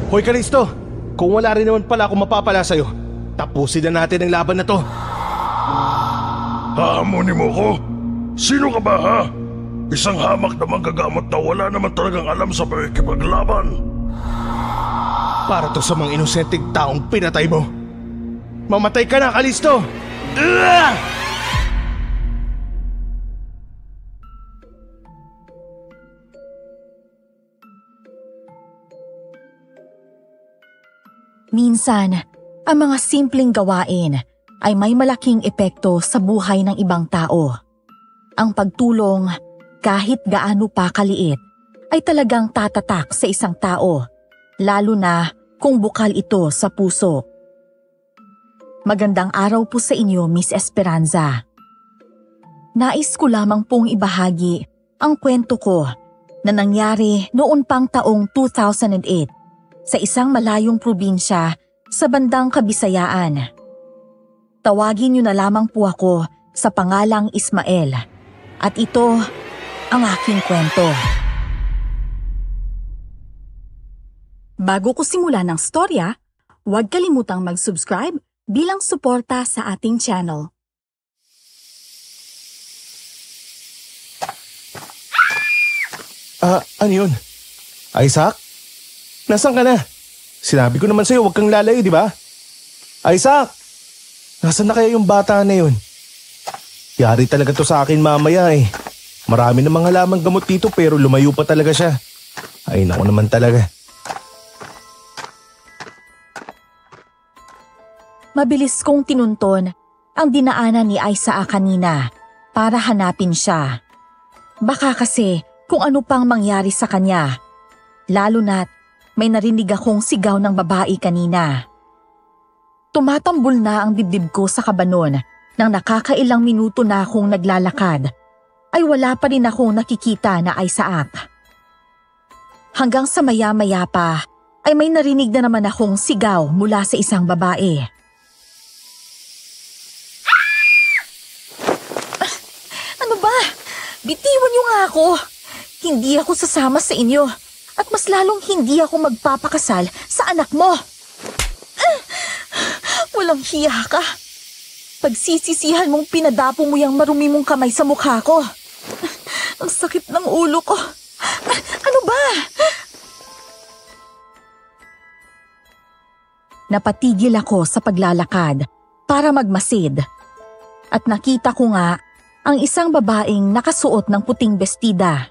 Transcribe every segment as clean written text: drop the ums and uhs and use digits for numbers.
Hoy Kalisto, kung wala rin naman pala akong mapapala sa'yo, tapusin na natin ang laban na to. Haamunin mo ko? Sino ka ba ha? Isang hamak na manggagamot na wala naman talagang alam sa pakikipaglaban. Para to sa mga inosenteng taong pinatay mo. Mamatay ka na, Kalisto! Minsan, ang mga simpleng gawain ay may malaking epekto sa buhay ng ibang tao. Ang pagtulong, kahit gaano pa kaliit, ay talagang tatatak sa isang tao, lalo na kung bukal ito sa puso. Magandang araw po sa inyo, Miss Esperanza. Nais ko lamang pong ibahagi ang kwento ko na nangyari noon pang taong 2008 sa isang malayong probinsya sa bandang Kabisayaan. Tawagin niyo na lamang po ako sa pangalang Ismael at ito ang aking kwento. Bago ko simulan ang storya, huwag kalimutang mag-subscribe bilang suporta sa ating channel. Ano yun? Isaac? Nasaan ka na? Sinabi ko naman sa'yo huwag kang lalayo, di ba? Isaac! Nasaan na kaya yung bata na yun? Yari talaga to sa akin mamaya eh. Marami namang halamang gamot dito pero lumayo pa talaga siya. Ay naku naman talaga. Mabilis kong tinunton ang dinaanan ni Isaac kanina para hanapin siya. Baka kasi kung ano pang mangyari sa kanya, lalo na't may narinig akong sigaw ng babae kanina. Tumatambol na ang dibdib ko sa kabanon nang nakakailang minuto na akong naglalakad, ay wala pa rin akong nakikita na Isaac. Hanggang sa maya-maya pa ay may narinig na naman akong sigaw mula sa isang babae. Ano ba? Bitiwan niyo nga ako. Hindi ako sasama sa inyo at mas lalong hindi ako magpapakasal sa anak mo. Walang hiya ka. Pagsisisihan mong pinadapo mo yung marumi mong kamay sa mukha ko. Ang sakit ng ulo ko. Ano ba? Napatigil ako sa paglalakad para magmasid. At nakita ko nga ang isang babaeng nakasuot ng puting bestida.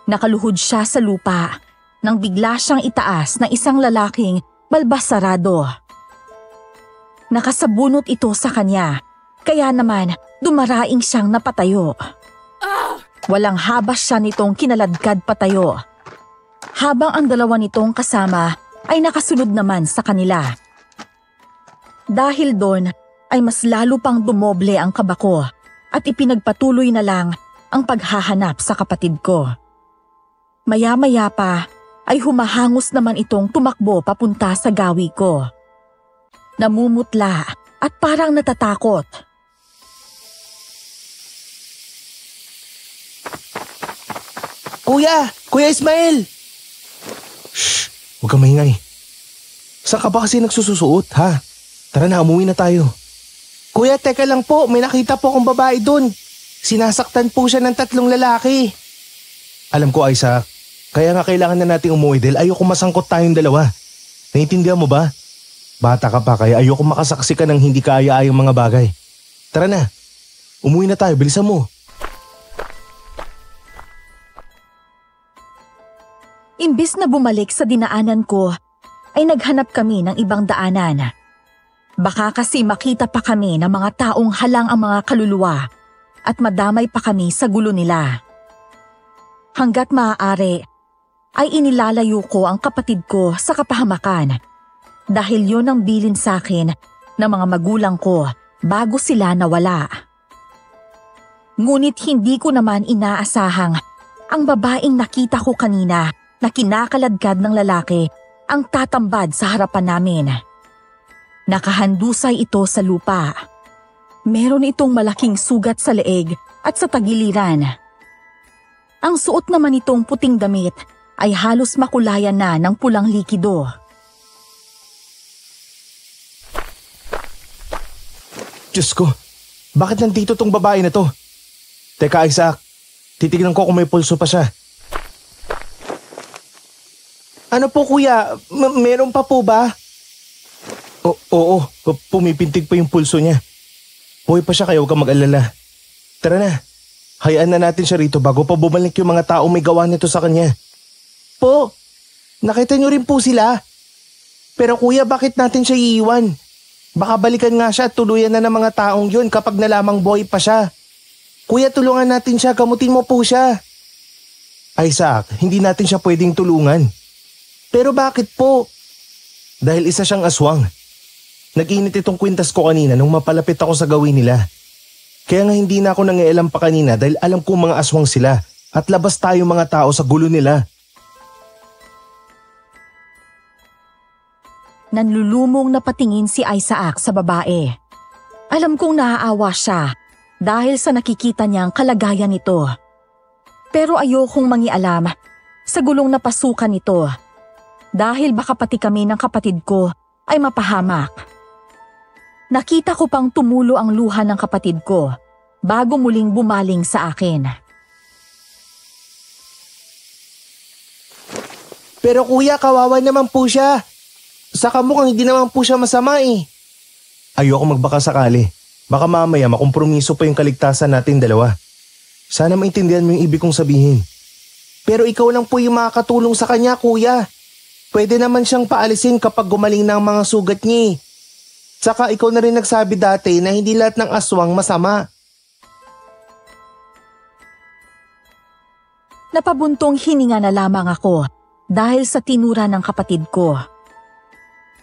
Nakaluhod siya sa lupa nang bigla siyang itaas ng isang lalaking balbas sarado. Nakasabunot ito sa kanya, kaya naman dumaraing siyang napatayo. Walang habas siya nitong kinaladkad patayo, habang ang dalawa nitong kasama ay nakasunod naman sa kanila. Dahil doon ay mas lalo pang dumoble ang kaba ko at ipinagpatuloy na lang ang paghahanap sa kapatid ko. Maya-maya pa ay humahangos naman itong tumakbo papunta sa gawi ko. Namumutla at parang natatakot. Kuya Ismael! Shh! Huwag kang maingay. Saan ka ba kasi nagsususuot, ha? Tara na, umuwi na tayo. Kuya, teka lang po. May nakita po akong babae dun. Sinasaktan po siya ng 3 lalaki. Alam ko, Isaac. Kaya nga kailangan na nating umuwi dahil ayoko masangkot tayong dalawa. Naiintindihan mo ba? Bata ka pa kaya ayoko makasaksi ka ng hindi kaaya-ayang mga bagay. Tara na. Umuwi na tayo. Bilisan mo. Imbis na bumalik sa dinaanan ko, ay naghanap kami ng ibang daanan. Baka kasi makita pa kami ng mga taong halang ang mga kaluluwa at madamay pa kami sa gulo nila. Hanggat maaari, ay inilalayo ko ang kapatid ko sa kapahamakan dahil yon ang bilin sa akin ng mga magulang ko bago sila nawala. Ngunit hindi ko naman inaasahang ang babaeng nakita ko kanina na kinakaladkad ng lalaki ang tatambad sa harapan namin. Nakahandusay ito sa lupa. Meron itong malaking sugat sa leeg at sa tagiliran. Ang suot naman itong puting damit ay halos makulayan na ng pulang likido. Diyos ko, bakit nandito tong babae na to? Teka Isaac, titignan ko kung may pulso pa siya. Ano po kuya, meron pa po ba? Oo, pumipintig pa yung pulso niya. Buhay pa siya kaya huwag kang mag-alala. Tara na, hayaan na natin siya rito bago pa bumalik yung mga tao may gawa nito sa kanya. Po, nakita niyo rin po sila. Pero kuya, bakit natin siya iiwan? Baka balikan nga siya at tuluyan na ng mga taong yun kapag nalamang buhay pa siya. Kuya, tulungan natin siya, gamutin mo po siya. Isaac, hindi natin siya pwedeng tulungan. Pero bakit po? Dahil isa siyang aswang. Nag-init itong kwintas ko kanina nung mapalapit ako sa gawin nila. Kaya nga hindi na ako nangialam pa kanina dahil alam kong mga aswang sila at labas tayo mga tao sa gulo nila. Nanlulumong na patingin si Isaac sa babae. Alam kong naaawa siya dahil sa nakikita niyang kalagayan nito. Pero ayokong mangialam sa gulong napasukan nito dahil baka pati kami ng kapatid ko ay mapahamak. Nakita ko pang tumulo ang luha ng kapatid ko bago muling bumaling sa akin. Pero kuya, kawawa naman po siya. Saka mukhang hindi naman po siya masama eh. Ayoko magbaka sakali. Baka mamaya makompromiso pa yung kaligtasan natin dalawa. Sana maintindihan mo yung ibig kong sabihin. Pero ikaw lang po yung makakatulong sa kanya, kuya. Pwede naman siyang paalisin kapag gumaling na ang mga sugat niya. Saka ikaw na rin nagsabi dati na hindi lahat ng aswang masama. Napabuntong hininga na lamang ako dahil sa tinura ng kapatid ko.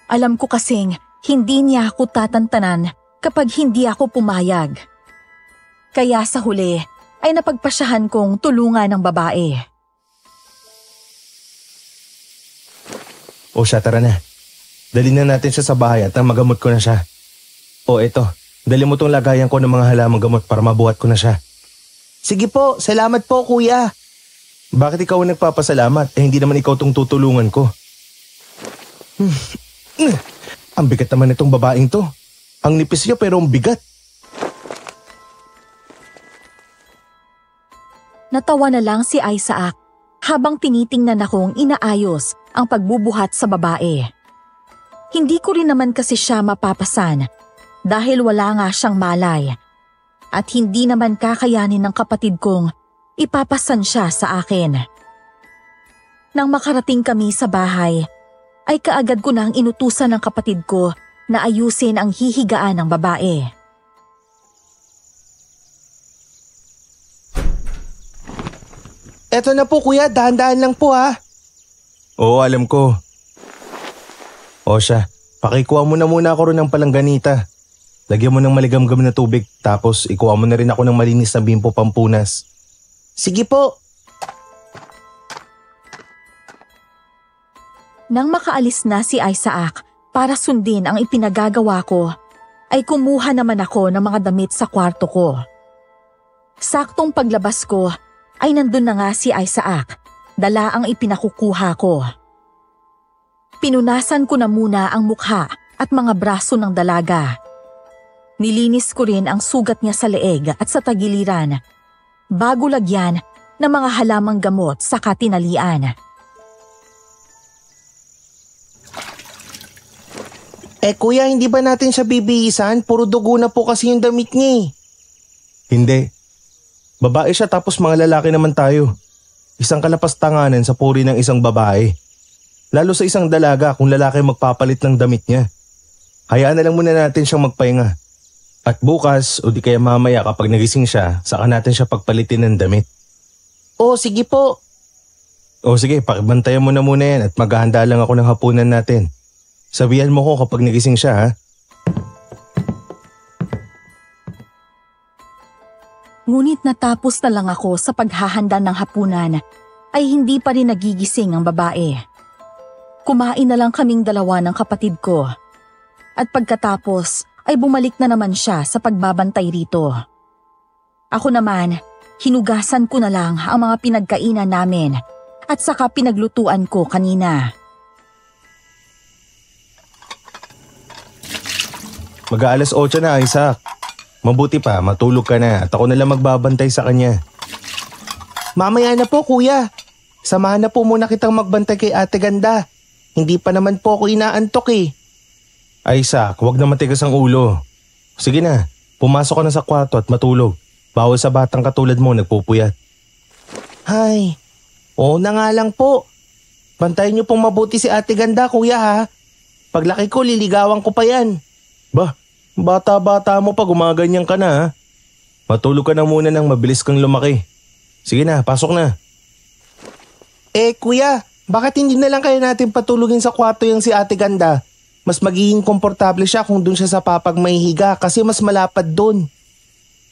Alam ko kasing hindi niya ako tatantanan kapag hindi ako pumayag. Kaya sa huli ay napagpasyahan kong tulungan ng babae. O siya, tara na. Dali na natin siya sa bahay at magamot ko na siya. O eto, dali mo tong lagayan ko ng mga halamang gamot para mabuhat ko na siya. Sige po, salamat po kuya. Bakit ikaw ang nagpapasalamat? Hindi naman ikaw tong tutulungan ko. Ang bigat naman itong babaeng to. Ang nipis niya pero ang bigat. Natawa na lang si Isaac habang tinitingnan akong inaayos ang pagbubuhat sa babae. Hindi ko rin naman kasi siya mapapasan dahil wala nga siyang malay at hindi naman kakayanin ng kapatid kong ipapasan siya sa akin. Nang makarating kami sa bahay, ay kaagad ko nang inutusan ng kapatid ko na ayusin ang hihigaan ng babae. Eto na po kuya, dahan-dahan lang po ha. Oo, alam ko. O siya, pakikuha mo na muna ako ron ng palangganita. Lagyan mo ng maligamgam na tubig tapos ikuha mo na rin ako ng malinis na bimpo pampunas. Sige po. Nang makaalis na si Isaac para sundin ang ipinagagawa ko, ay kumuha naman ako ng mga damit sa kwarto ko. Saktong paglabas ko ay nandun na nga si Isaac, dala ang ipinakukuha ko. Pinunasan ko na muna ang mukha at mga braso ng dalaga. Nilinis ko rin ang sugat niya sa leeg at sa tagiliran, bago lagyan ng mga halamang gamot sa katinalian. Kuya, hindi ba natin siya bibihisan? Puro dugo na po kasi yung damit niya eh. Hindi. Babae siya tapos mga lalaki naman tayo. Isang kalapastanganan sa puri ng isang babae. Lalo sa isang dalaga kung lalaki magpapalit ng damit niya. Hayaan na lang muna natin siyang magpahinga. At bukas o di kaya mamaya kapag nagising siya, saka natin siya pagpalitin ng damit. Oh, sige po. O sige, pakibantayan mo na muna yan at maghahanda lang ako ng hapunan natin. Sabihan mo ko kapag nagising siya ha. Ngunit natapos na lang ako sa paghahanda ng hapunan ay hindi pa rin nagigising ang babae. Kumain na lang kaming dalawa ng kapatid ko. At pagkatapos ay bumalik na naman siya sa pagbabantay rito. Ako naman, hinugasan ko na lang ang mga pinagkainan namin at saka pinaglutuan ko kanina. Mag-aalas 8 na, Isaac. Mabuti pa, matulog ka na at ako na lang magbabantay sa kanya. Mamaya na po, kuya. Samahan na po muna kitang magbantay kay Ate Ganda. Hindi pa naman po ako inaantok eh. Isaac, huwag na matigas ang ulo. Sige na, pumasok ka na sa kwarto at matulog. Bawal sa batang katulad mo nagpupuyat. Hay, oo na nga lang po. Bantayan niyo pong mabuti si Ate Ganda, kuya ha. Paglaki ko, liligawan ko pa yan. Bah, bata-bata mo pa, gumaganyan ka na ha. Matulog ka na muna nang mabilis kang lumaki. Sige na, pasok na. Kuya, bakit hindi na lang kaya natin patulugin sa kwarto yung si Ate Ganda? Mas magiging komportable siya kung dun siya sa papag mahihiga kasi mas malapad dun.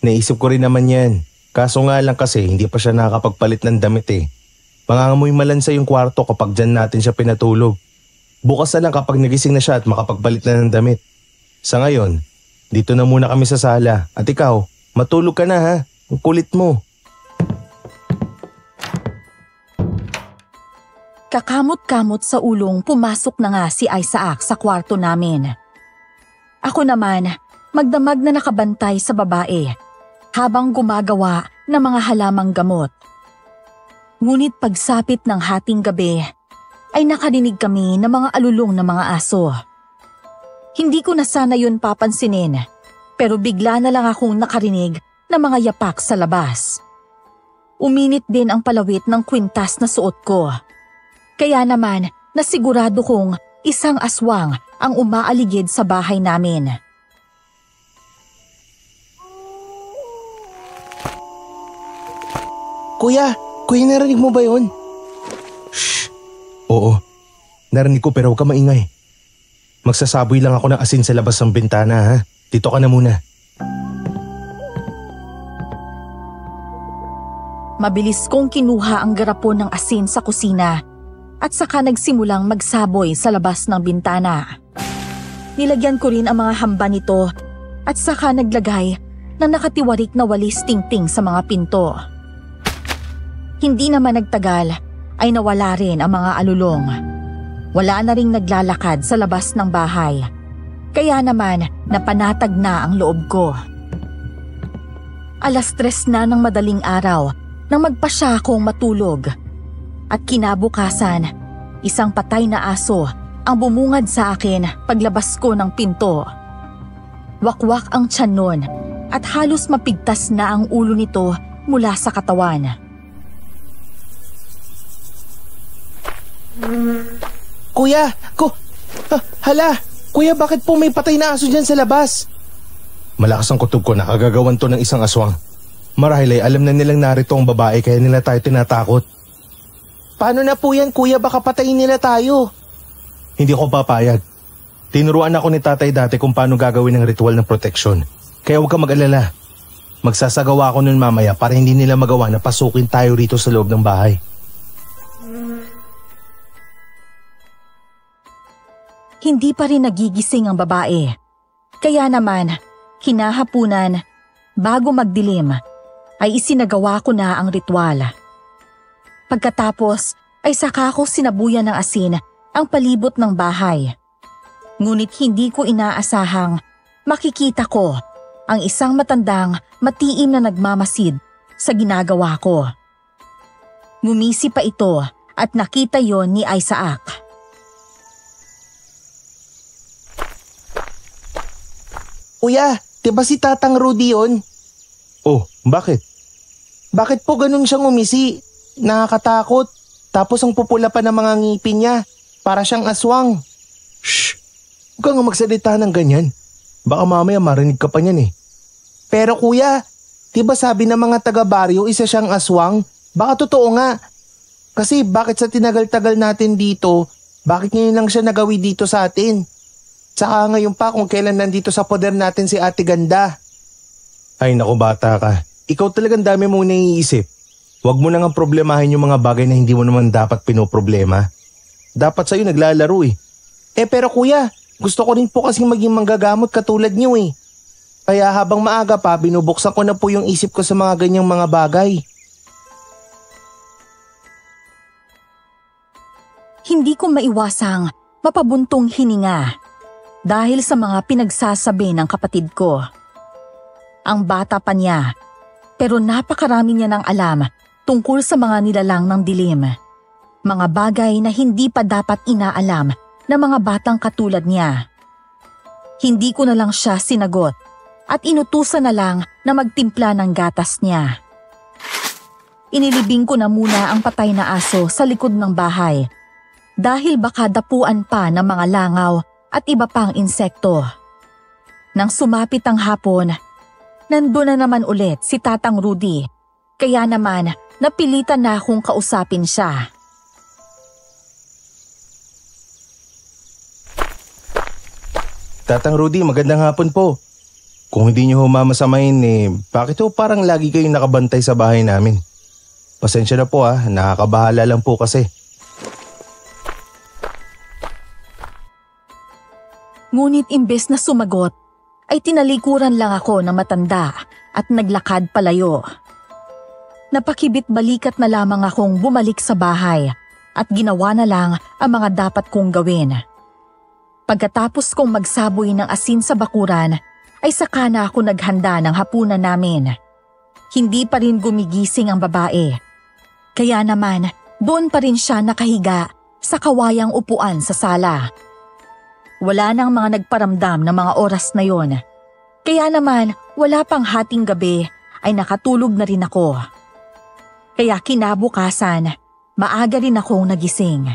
Naisip ko rin naman yan. Kaso nga lang kasi hindi pa siya nakakapagpalit ng damit eh. Mangangamoy malansa yung kwarto kapag dyan natin siya pinatulog. Bukas na lang kapag nagising na siya at makapagpalit na ng damit. Sa ngayon, dito na muna kami sa sala. At ikaw, matulog ka na ha. Ang kulit mo. Kakamot-kamot sa ulong pumasok na nga si Isaac sa kwarto namin. Ako naman, magdamag na nakabantay sa babae habang gumagawa ng mga halamang gamot. Ngunit pagsapit ng hating gabi ay nakarinig kami ng mga alulong na mga aso. Hindi ko na sana yun papansinin pero bigla na lang akong nakarinig ng mga yapak sa labas. Uminit din ang palawit ng kwintas na suot ko. Kaya naman, nasigurado kong isang aswang ang umaaligid sa bahay namin. Kuya, narinig mo ba yun? Shh! Oo, narinig ko pero huwag ka maingay. Magsasaboy lang ako ng asin sa labas ng bintana ha. Dito ka na muna. Mabilis kong kinuha ang garapon ng asin sa kusina at saka nagsimulang magsaboy sa labas ng bintana. Nilagyan ko rin ang mga hamba nito at saka naglagay ng nakatiwarik na walis tingting sa mga pinto. Hindi naman nagtagal ay nawala rin ang mga alulong. Wala na ring naglalakad sa labas ng bahay. Kaya naman napanatag na ang loob ko. 3:00 na ng madaling araw nang magpasya akong matulog. At kinabukasan, isang patay na aso ang bumungad sa akin paglabas ko ng pinto. Wakwak ang tiyan nun at halos mapigtas na ang ulo nito mula sa katawan. Kuya, hala! Kuya, bakit po may patay na aso dyan sa labas? Malakas ang kutob ko na kagagawan to ng isang aswang. Marahil ay alam na nilang narito ang babae kaya nila tayo tinatakot. Paano na po yan, kuya? Baka patayin nila tayo. Hindi ko papayag. Tinuruan ako ni tatay dati kung paano gagawin ang ritual ng proteksyon. Kaya huwag ka mag-alala. Magsasagawa ako nun mamaya para hindi nila magawa na pasukin tayo rito sa loob ng bahay. Hindi pa rin nagigising ang babae. Kaya naman, kinahapunan, bago magdilim, ay isinagawa ko na ang ritual. Pagkatapos ay saka ko sinabuyan ng asin ang palibot ng bahay. Ngunit hindi ko inaasahang makikita ko ang isang matandang matiim na nagmamasid sa ginagawa ko. Ngumisi pa ito at nakita yon ni Isaac. Kuya, di ba si Tatang Rudy yun? Oh, bakit? Bakit po ganun siyang umisi? Nakakatakot. Tapos ang pupula pa ng mga ngipin niya. Para siyang aswang. Shh! Huwag kang magsalita ng ganyan. Baka mamaya marinig ka pa niyan eh. Pero kuya, di ba sabi ng mga taga-baryo isa siyang aswang? Baka totoo nga. Kasi bakit sa tinagal-tagal natin dito, bakit ngayon lang siya nagawi dito sa atin? Tsaka ngayon pa kung kailan nandito sa poder natin si Ate Ganda. Ay naku bata ka, ikaw talagang dami mong naiisip. Huwag mo nang problemahin yung mga bagay na hindi mo naman dapat pinoproblema. Dapat sa'yo naglalaro eh. Pero kuya, gusto ko rin po kasing maging manggagamot katulad niyo eh. Kaya habang maaga pa, binubuksan ko na po yung isip ko sa mga ganyang mga bagay. hindi ko maiwasang mapabuntong hininga dahil sa mga pinagsasabi ng kapatid ko. Ang bata pa niya, pero napakarami niya ng alam tungkol sa mga nilalang ng dilim. Mga bagay na hindi pa dapat inaalam ng mga batang katulad niya. Hindi ko na lang siya sinagot at inutusan na lang na magtimpla ng gatas niya. Inilibing ko na muna ang patay na aso sa likod ng bahay dahil baka dapuan pa ng mga langaw at iba pang insekto. Nang sumapit ang hapon, nandun na naman ulit si Tatang Rudy, kaya naman napilitan na akong kausapin siya. Tatang Rudy, magandang hapon po. Kung hindi niyo mamasamain bakit ho parang lagi kayong nakabantay sa bahay namin? Pasensya na po nakakabahala lang po kasi. Ngunit imbes na sumagot, ay tinalikuran lang ako ng matanda at naglakad palayo. Napakibit balikat na lamang akong bumalik sa bahay at ginawa na lang ang mga dapat kong gawin. Pagkatapos kong magsaboy ng asin sa bakuran, ay saka na ako naghanda ng hapunan namin. Hindi pa rin gumigising ang babae. Kaya naman, doon pa rin siya nakahiga sa kawayang upuan sa sala. Wala nang mga nagparamdam ng mga oras na yon. Kaya naman, wala pang hating gabi ay nakatulog na rin ako. Kaya kinabukasan, maaga rin akong nagising.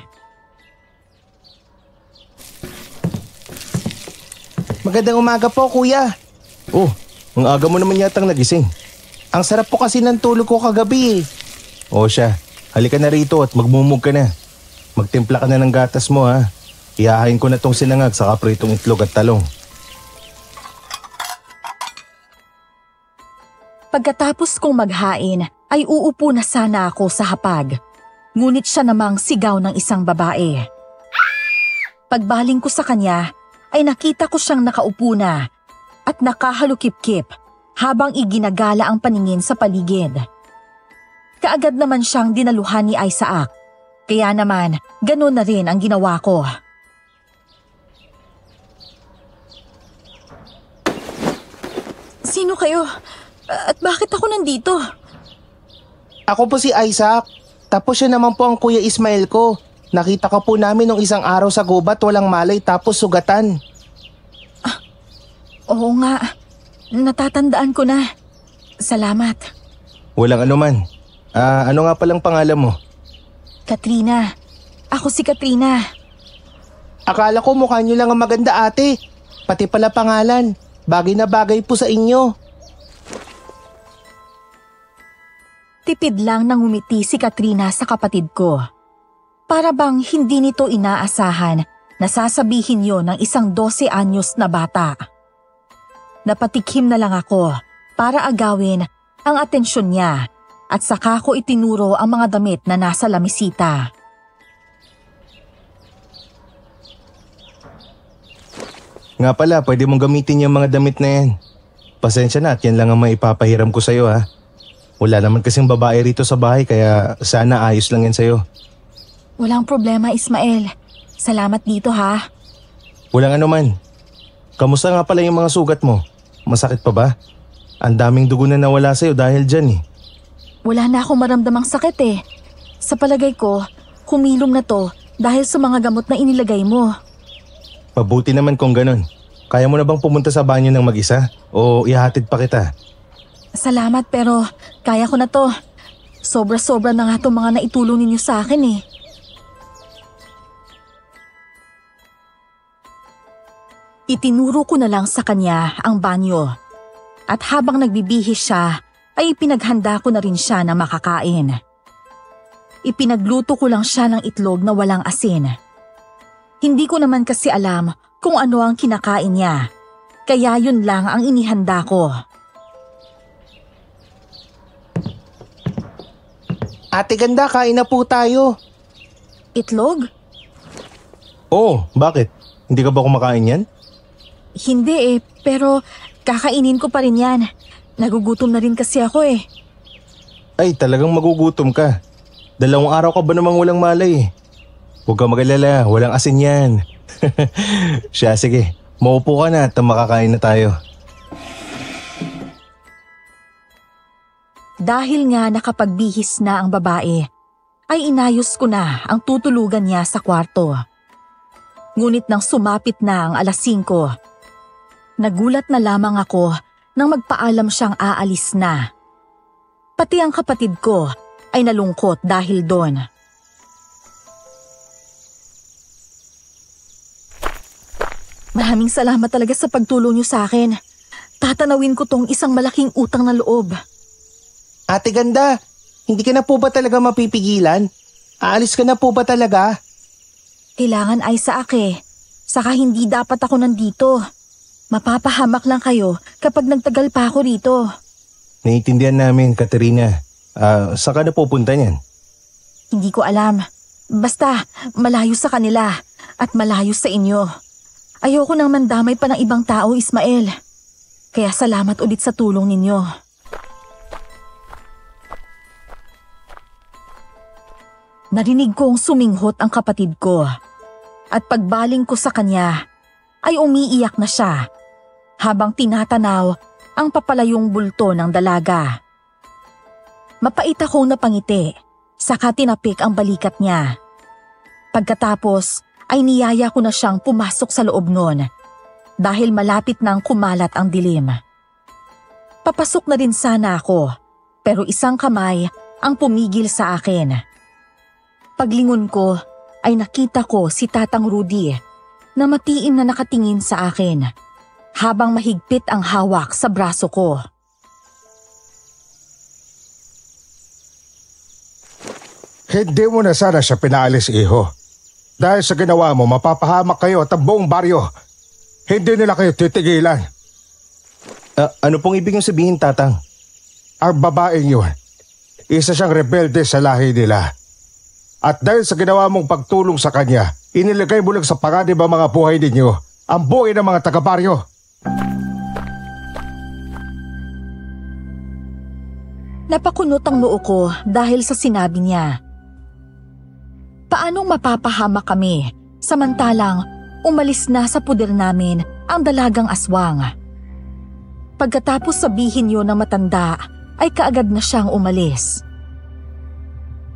Magandang umaga po, kuya. Oh, ang aga mo naman yatang nagising. Ang sarap po kasi ng tulog ko kagabi. O siya, halika na rito at magmumug ka na. Magtimpla ka na ng gatas mo Ihahain ko na tong sinangag sa kapritong itlog at talong. Pagkatapos kong maghain ay uupo na sana ako sa hapag. Ngunit siya namang sigaw ng isang babae. Pagbaling ko sa kanya ay nakita ko siyang nakaupo na at nakahalukip-kip habang iginagala ang paningin sa paligid. Kaagad naman siyang dinaluhan ni Isaac, kaya naman ganun na rin ang ginawa ko. Sino kayo? At bakit ako nandito? Ako po si Isaac. Tapos siya naman po ang Kuya Ismael ko. Nakita ka po namin nung isang araw sa gubat, walang malay tapos sugatan. Oo nga. Natatandaan ko na. Salamat. Walang anuman. Ano nga palang pangalan mo? Katrina. Ako si Katrina. Akala ko mukha niyo lang ang maganda, ate. Pati pala pangalan. Bagay na bagay po sa inyo. Tipid lang nang umiti si Katrina sa kapatid ko. Para bang hindi nito inaasahan na sasabihin yon ng isang 12 anyos na bata. Napatikhim na lang ako para agawin ang atensyon niya at saka ko itinuro ang mga damit na nasa lamisita. Nga pala, pwede mong gamitin yung mga damit na yan. Pasensya na at yan lang ang maipapahiram ko sa'yo Wala naman kasing babae rito sa bahay kaya sana ayos lang yan sa'yo. Walang problema, Ismael. Salamat dito Walang anuman. Kamusta nga pala yung mga sugat mo? Masakit pa ba? Ang daming dugo na nawala sa'yo dahil dyan Wala na akong maramdamang sakit Sa palagay ko, humilom na to dahil sa mga gamot na inilagay mo. Mabuti naman kung ganun. Kaya mo na bang pumunta sa banyo ng mag-isa? O ihatid pa kita? Salamat pero kaya ko na to. Sobra-sobra na nga itong mga naitulong ninyo sa akin Itinuro ko na lang sa kanya ang banyo. At habang nagbibihis siya, ay ipinaghanda ko na rin siya na makakain. Ipinagluto ko lang siya ng itlog na walang asin. Hindi ko naman kasi alam kung ano ang kinakain niya, kaya yun lang ang inihanda ko. Ate ganda, kain na po tayo. Itlog? Oo, bakit? Hindi ka ba kumakain yan? Hindi pero kakainin ko pa rin yan. Nagugutom na rin kasi ako Ay, talagang magugutom ka. 2 araw ka ba namang walang malay Huwag kang mag-alala, walang asin yan. Siya, sige. Maupo ka na at makakain na tayo. Dahil nga nakapagbihis na ang babae, ay inayos ko na ang tutulugan niya sa kwarto. Ngunit nang sumapit na ang 5:00, nagulat na lamang ako nang magpaalam siyang aalis na. Pati ang kapatid ko ay nalungkot dahil doon. Maraming salamat talaga sa pagtulong niyo sa akin. Tatanawin ko tong isang malaking utang na loob. Ate ganda, hindi ka na po ba talaga mapipigilan? Aalis ka na po ba talaga? Kailangan ay sa ake. Saka hindi dapat ako nandito. Mapapahamak lang kayo kapag nagtagal pa ako rito. Naiintindihan namin, Katerina. Saan ka na pupunta niyan? Hindi ko alam. Basta malayo sa kanila at malayo sa inyo. Ayoko nang mandamay pa ng ibang tao, Ismael. Kaya salamat ulit sa tulong ninyo. Narinig kong suminghot ang kapatid ko at pagbaling ko sa kanya ay umiiyak na siya habang tinatanaw ang papalayong bulto ng dalaga. Mapait akong napangiti saka tinapik ang balikat niya. Pagkatapos ay niyaya ko na siyang pumasok sa loob nun dahil malapit nang kumalat ang dilim. Papasok na din sana ako pero isang kamay ang pumigil sa akin. Paglingon ko ay nakita ko si Tatang Rudy na matiim na nakatingin sa akin habang mahigpit ang hawak sa braso ko. Hindi mo na sana siya pinaalis, iho. Dahil sa ginawa mo, mapapahamak kayo at ang buong baryo. Hindi nila kayo titigilan. Ano pong ibig niyong sabihin, Tatang? Ang babaeng yun, isa siyang rebelde sa lahi nila. At dahil sa ginawa mong pagtulong sa kanya, inilagay mo lang sa panganib ang mga buhay ninyo, ang buhay ng mga taga-baryo. Napakunot ang noo ko dahil sa sinabi niya. Paanong mapapahamak kami samantalang umalis na sa puder namin ang dalagang aswang? Pagkatapos sabihin yun ng matanda ay kaagad na siyang umalis.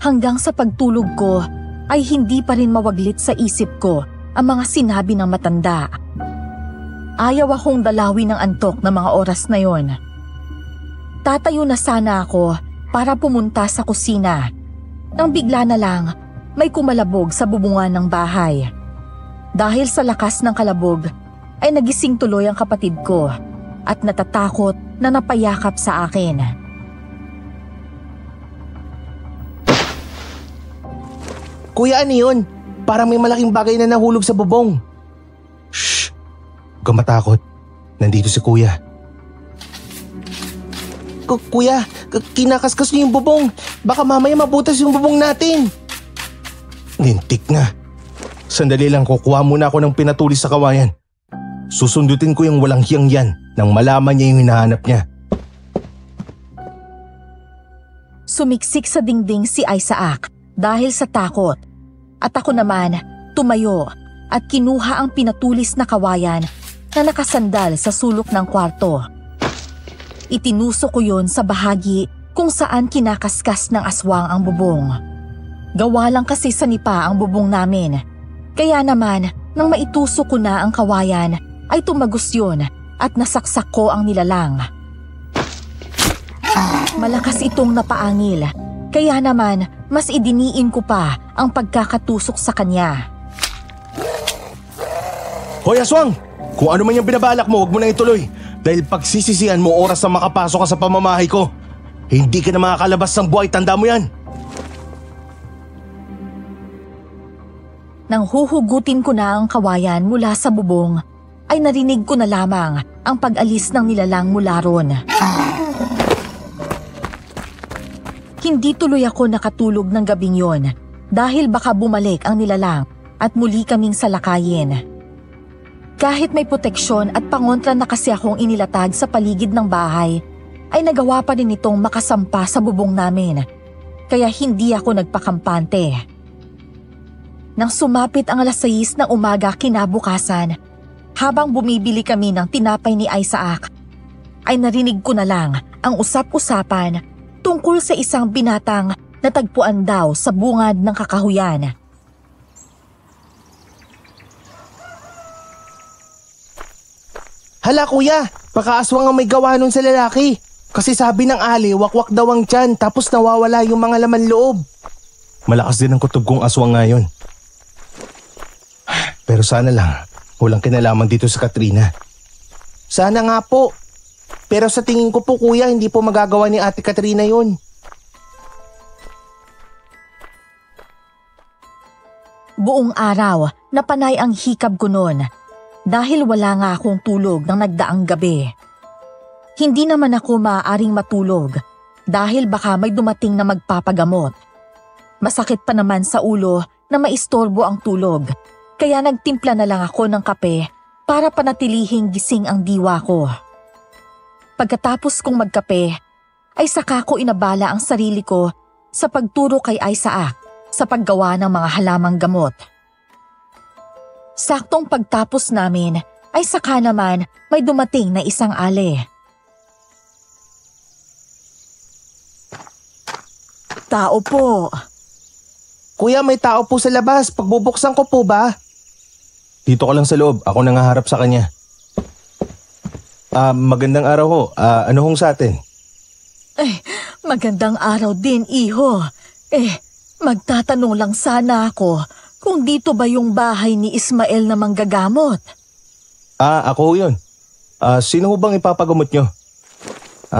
Hanggang sa pagtulog ko ay hindi pa rin mawaglit sa isip ko ang mga sinabi ng matanda. Ayaw akong dalawin ng antok ng mga oras na yon. Tatayo na sana ako para pumunta sa kusina nang bigla na lang may kumalabog sa bubungan ng bahay. Dahil sa lakas ng kalabog ay nagising tuloy ang kapatid ko at natatakot na napayakap sa akin. Kuya, ano yun? Parang may malaking bagay na nahulog sa bubong. Shh! Huwag kang matakot. Nandito si Kuya. Kuya, kinakaskas niyo yung bubong. Baka mamaya mabutas yung bubong natin. Lintik na. Sandali lang, kukuha muna ako ng pinatulis sa kawayan. Susundutin ko yung walang hiyang yan nang malaman niya yung hinahanap niya. Sumiksik sa dingding si Isaac dahil sa takot. At ako naman tumayo at kinuha ang pinatulis na kawayan na nakasandal sa sulok ng kwarto. Itinusok ko yun sa bahagi kung saan kinakaskas ng aswang ang bubong. Gawa lang kasi sa nipa ang bubong namin. Kaya naman nang maitusok ko na ang kawayan ay tumagos yun at nasaksak ko ang nilalang. Malakas itong napaangil. Kaya naman, mas idiniin ko pa ang pagkakatusok sa kanya. Hoy aswang! Kung ano man yung binabalak mo, huwag mo na ituloy. Dahil pagsisisihan mo oras na makapasok ka sa pamamahay ko. Hindi ka na makakalabas ng buhay, tanda mo yan. Nang huhugutin ko na ang kawayan mula sa bubong, ay narinig ko na lamang ang pag-alis ng nilalang mula ron. Hindi tuloy ako nakatulog ng gabing yon dahil baka bumalik ang nilalang at muli kaming salakayin. Kahit may proteksyon at pangontra na kasi akong inilatag sa paligid ng bahay, ay nagawa pa rin itong makasampa sa bubong namin, kaya hindi ako nagpakampante. Nang sumapit ang 6:00 ng umaga kinabukasan, habang bumibili kami ng tinapay ni Isaac, ay narinig ko na lang ang usap-usapan tungkol sa isang binatang natagpuan daw sa bungad ng kakahuyan. Hala kuya, baka aswang ang may gawa nun sa lalaki. Kasi sabi ng ali, wakwak daw ang tiyan tapos nawawala yung mga laman loob. Malakas din ang kutob kong aswang ngayon. Pero sana lang, walang kinalaman dito sa Katrina. Sana nga po. Pero sa tingin ko po kuya, hindi po magagawa ni Ate Katrina yun. Buong araw, napanay ang hikab ko noon dahil wala nga akong tulog ng nagdaang gabi. Hindi naman ako maaaring matulog dahil baka may dumating na magpapagamot. Masakit pa naman sa ulo na maistorbo ang tulog, kaya nagtimpla na lang ako ng kape para panatilihing gising ang diwa ko. Pagkatapos kong magkape, ay saka ko inabala ang sarili ko sa pagturo kay Isaac sa paggawa ng mga halamang gamot. Saktong pagtapos namin ay saka naman may dumating na isang ali. Tao po. Kuya, may tao po sa labas. Pagbubuksan ko po ba? Dito ka lang sa loob. Ako nangaharap sa kanya. Magandang araw ho. Ano hong sa atin? Magandang araw din, iho. Magtatanong lang sana ako kung dito ba yung bahay ni Ismael na manggagamot. Ako ho yun. Sino ho bang ipapagamot nyo?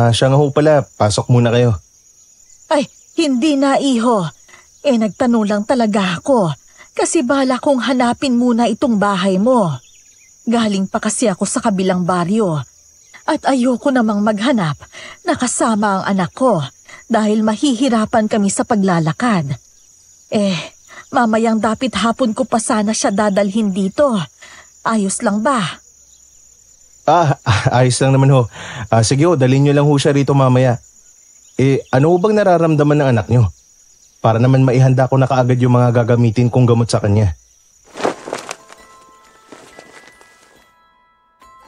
Siya nga ho pala. Pasok muna kayo. Hindi na, iho. Nagtanong lang talaga ako kasi bala kong hanapin muna itong bahay mo. Galing pa kasi ako sa kabilang baryo at ayoko namang maghanap na kasama ang anak ko dahil mahihirapan kami sa paglalakad. Mamayang dapit hapon ko pa sana siya dadalhin dito. Ayos lang ba? Ayos lang naman ho. Sige ho, dalhin nyo lang ho siya rito mamaya. Ano ho bang nararamdaman ng anak nyo? Para naman maihanda ko na kaagad yung mga gagamitin kong gamot sa kanya.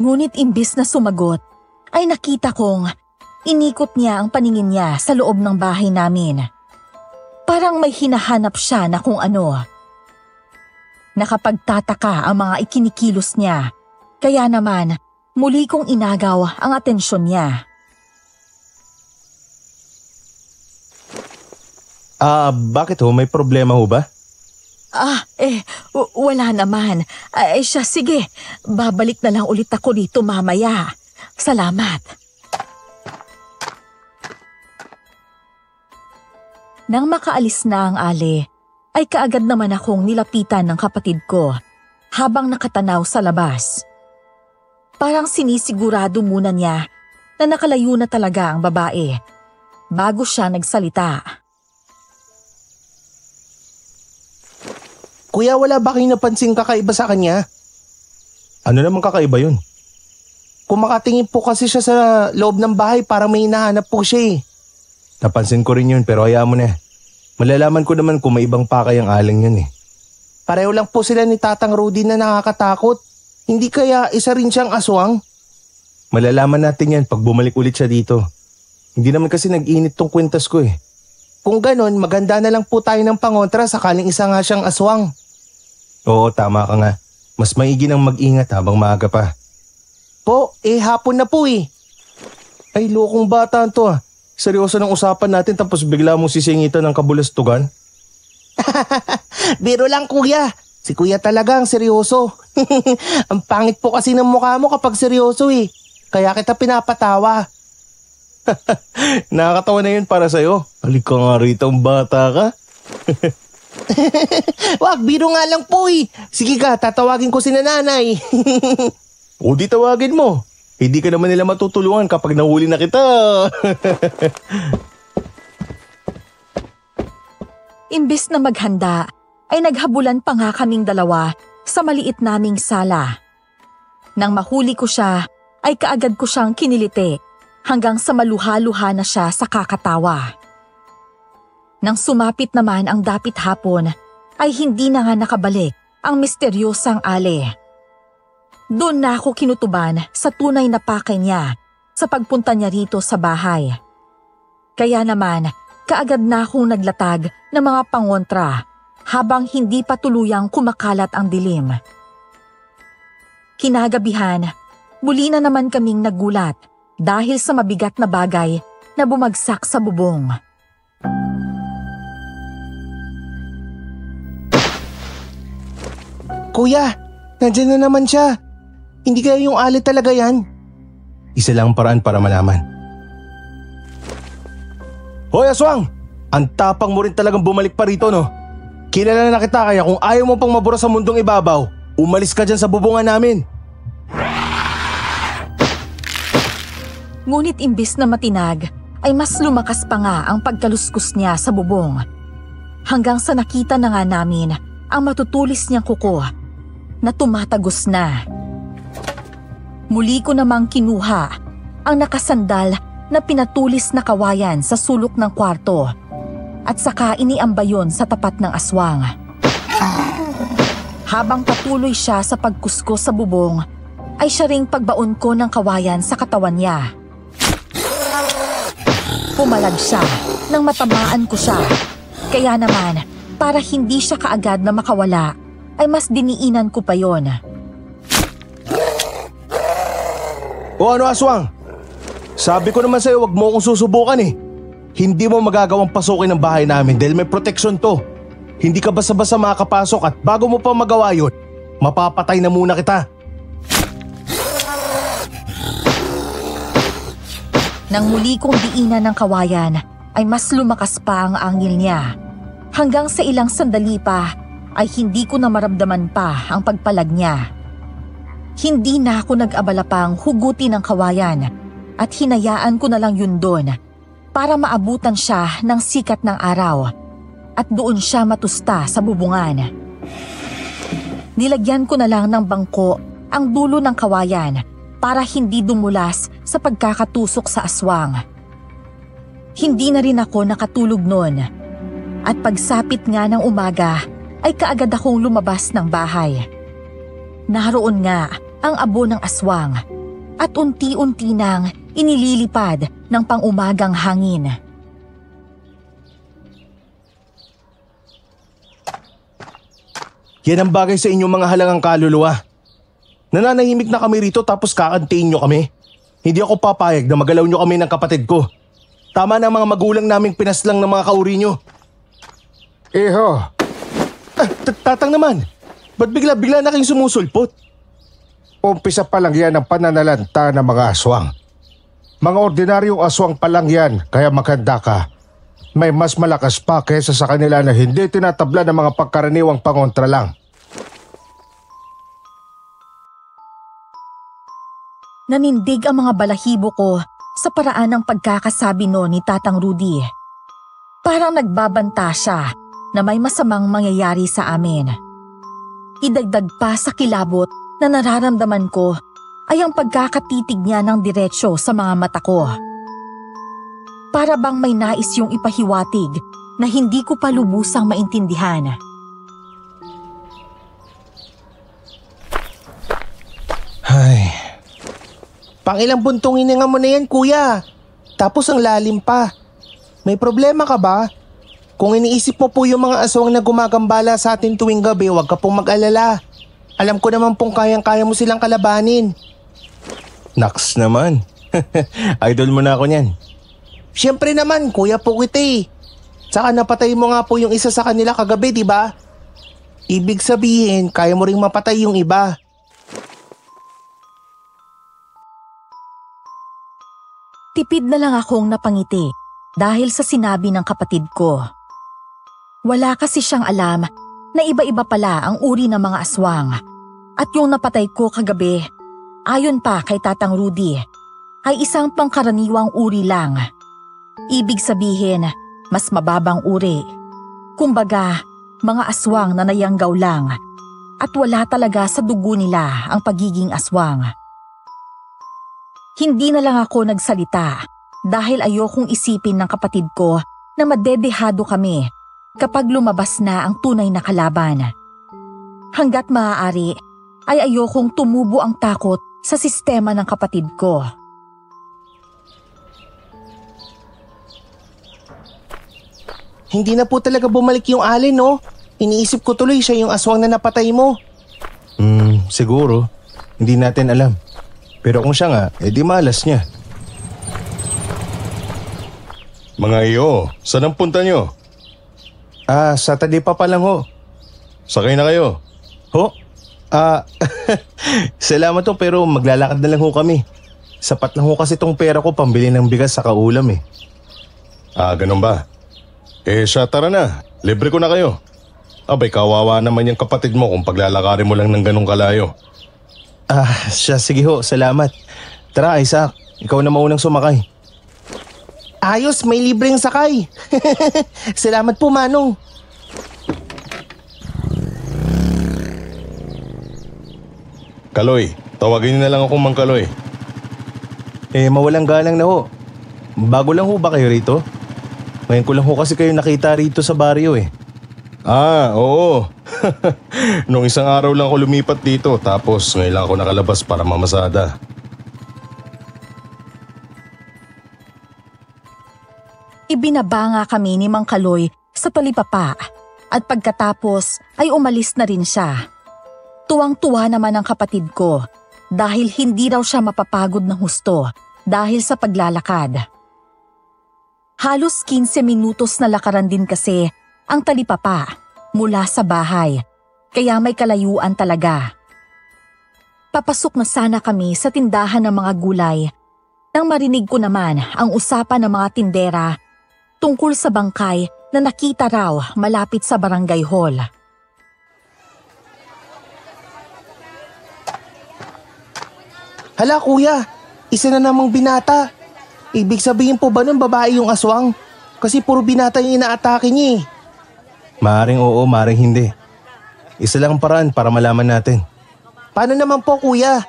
Ngunit imbis na sumagot, ay nakita kong inikot niya ang paningin niya sa loob ng bahay namin. Parang may hinahanap siya na kung ano. Nakapagtataka ang mga ikinikilos niya, kaya naman muli kong inagaw ang atensyon niya. Bakit ho? May problema ho ba? Wala naman. Siya, sige. Babalik na lang ulit ako dito mamaya. Salamat. Nang makaalis na ang ali, ay kaagad naman akong nilapitan ng kapatid ko habang nakatanaw sa labas. Parang sinisigurado muna niya na nakalayo na talaga ang babae bago siya nagsalita. Kuya, wala ba kayong napansing kakaiba sa kanya? Ano naman kakaiba yun? Kung makatingin po kasi siya sa loob ng bahay, parang may hinahanap po siya eh. Napansin ko rin yun pero hayaan mo na. Malalaman ko naman kung may ibang pakay ang aling yun eh. Pareho lang po sila ni Tatang Rudy na nakakatakot. Hindi kaya isa rin siyang aswang? Malalaman natin yan pag bumalik ulit siya dito. Hindi naman kasi nag-init tong kwentas ko eh. Kung ganon, maganda na lang po tayo ng pangontra sakaling isa nga siyang aswang. Oo, tama ka nga. Mas maigi nang mag-ingat habang maaga pa. Po, hapon na po eh. Ay, lokong bata to ah. Seryoso ng usapan natin tapos bigla mong sisingitan ng kabulastugan? Biro lang kuya. Si kuya talaga ang seryoso. Ang pangit po kasi ng mukha mo kapag seryoso eh. Kaya kita pinapatawa. Nakakatawa na yun para sa'yo. Halika nga rito, ang bata ka. Wag, biro nga lang po eh. Sige ka, tatawagin ko si nanay. O di tawagin mo. Hindi ka naman nila matutulungan kapag nahuli na kita. Imbis na maghanda, ay naghabulan pa nga kaming dalawa sa maliit naming sala. Nang mahuli ko siya, ay kaagad ko siyang kiniliti hanggang sa maluha-luha na siya sa kakatawa. Nang sumapit naman ang dapit hapon, ay hindi na nga nakabalik ang misteryosang Ale. Doon na ako kinutuban sa tunay na pakay niya sa pagpunta niya rito sa bahay. Kaya naman, kaagad na akong naglatag ng mga pangontra habang hindi pa tuluyang kumakalat ang dilim. Kinagabihan, muli na naman kaming nagulat dahil sa mabigat na bagay na bumagsak sa bubong. Kuya, nandyan na naman siya. Hindi kaya yung Ali talaga yan? Isa lang ang paraan para malaman. Hoy Aswang! Ang tapang mo rin talagang bumalik pa rito, no? Kilala na kita, kaya kung ayaw mo pang mabura sa mundong ibabaw, umalis ka dyan sa bubungan namin. Ngunit imbis na matinag, ay mas lumakas pa nga ang pagkaluskus niya sa bubong. Hanggang sa nakita na nga namin ang matutulis niyang kuko na tumatagos na. Muli ko namang kinuha ang nakasandal na pinatulis na kawayan sa sulok ng kwarto at saka iniambayon sa tapat ng aswang. Habang patuloy siya sa pagkuskos sa bubong, ay siya ring pagbaon ko ng kawayan sa katawan niya. Pumalag siya nang matamaan ko siya. Kaya naman, para hindi siya kaagad na makawala, ay mas diniinan ko pa yon. O ano Aswang? Sabi ko naman sa'yo, wag mo akong susubukan eh. Hindi mo magagawang pasukin ang bahay namin dahil may proteksyon to. Hindi ka basta-basta makakapasok at bago mo pa magawa yun, mapapatay na muna kita. Nang muli kong diinan ng kawayan, ay mas lumakas pa ang angil niya. Hanggang sa ilang sandali pa, ay hindi ko na maramdaman pa ang pagpalag niya. Hindi na ako nag-abala pang hugutin ang kawayan at hinayaan ko na lang yun doon para maabutan siya ng sikat ng araw at doon siya matusta sa bubungan. Nilagyan ko na lang ng bangko ang dulo ng kawayan para hindi dumulas sa pagkakatusok sa aswang. Hindi na rin ako nakatulog noon at pagsapit nga ng umaga ay kaagad akong lumabas ng bahay. Naroon nga ang abo ng aswang at unti-unti nang inililipad ng pang-umagang hangin. Yan ang bagay sa inyong mga halangang kaluluwa. Nananahimik na kami rito tapos kakantiin nyo kami. Hindi ako papayag na magalaw nyo kami ng kapatid ko. Tama na ang mga magulang naming pinaslang ng mga kauri nyo. Iho, Tatang naman, ba't bigla-bigla na kayong sumusulpot? umpisa pa lang yan ang pananalanta ng mga aswang. Mga ordinaryong aswang pa lang yan, kaya maganda ka. May mas malakas pa kaysa sa kanila na hindi tinatabla ng mga pagkaraniwang pangontra lang. Nanindig ang mga balahibo ko sa paraan ng pagkakasabi no ni Tatang Rudy. Parang nagbabanta siya na may masamang mangyayari sa amin. Idagdag pa sa kilabot na nararamdaman ko ay ang pagkakatitig niya ng diretsyo sa mga mata ko. Para bang may nais yung ipahiwatig na hindi ko pa lubusang maintindihan. Ay, pangilang buntong hininga mo na yan, kuya. Tapos ang lalim pa. May problema ka ba? Kung iniisip mo po yung mga aswang na gumagambala sa atin tuwing gabi, huwag ka pong mag-alala. Alam ko naman pong kayang-kaya mo silang kalabanin. Naks naman. Idol mo na ako niyan. Siyempre naman, kuya po kita eh. Tsaka napatay mo nga po yung isa sa kanila kagabi, di ba? Ibig sabihin, kaya mo ring mapatay yung iba. Tipid na lang akong napangiti dahil sa sinabi ng kapatid ko. Wala kasi siyang alam na iba-iba pala ang uri ng mga aswang. At yung napatay ko kagabi, ayon pa kay Tatang Rudy, ay isang pangkaraniwang uri lang. Ibig sabihin, mas mababang uri. Kumbaga, mga aswang na nayanggaw lang at wala talaga sa dugo nila ang pagiging aswang. Hindi na lang ako nagsalita dahil ayokong isipin ng kapatid ko na madedehado kami kapag lumabas na ang tunay na kalaban. Hanggat maaari ay ayokong tumubo ang takot sa sistema ng kapatid ko. Hindi na po talaga bumalik yung alin, no? Iniisip ko tuloy siya yung aswang na napatay mo. Siguro. Hindi natin alam. Pero kung siya nga, edi malas niya. Mga iyo, saan ang punta nyo? Sa Talipa pa lang ho. Sakay na kayo. Ho? Salamat ho pero maglalakad na lang ho kami. Sapat lang ho kasi tong pera ko pambili ng bigas sa kaulam eh. Ganun ba? Siya, tara na. Libre ko na kayo. Abay, kawawa naman yung kapatid mo kung paglalakarin mo lang ng ganong kalayo. Siya, sige ho, salamat. Tara Isaac, ikaw na maunang sumakay. Ayos, may libreng sakay. Salamat po, Manong. Kaloy, tawagin niyo na lang ako Mang Kaloy. Mawalang galang na ho. Bago lang ho ba kayo rito? Ngayon ko lang ho kasi kayo nakita rito sa baryo eh. Oo. Nung isang araw lang ako lumipat dito tapos ngayon lang ako nakalabas para mamasada. Ibinaba nga kami ni Mang Kaloy sa talipapa at pagkatapos ay umalis na rin siya. Tuwang-tuwa naman ang kapatid ko dahil hindi raw siya mapapagod ng husto dahil sa paglalakad. Halos 15 minutos na lakaran din kasi ang talipapa mula sa bahay, kaya may kalayuan talaga. Papasok na sana kami sa tindahan ng mga gulay nang marinig ko naman ang usapan ng mga tindera tungkol sa bangkay na nakita raw malapit sa barangay hall. Hala kuya, isa na namang binata. Ibig sabihin po ba nun babae yung aswang? Kasi puro binata yung inaatake niya eh. Maaring oo, maaring hindi. Isa lang ang paraan para malaman natin. Paano naman po kuya?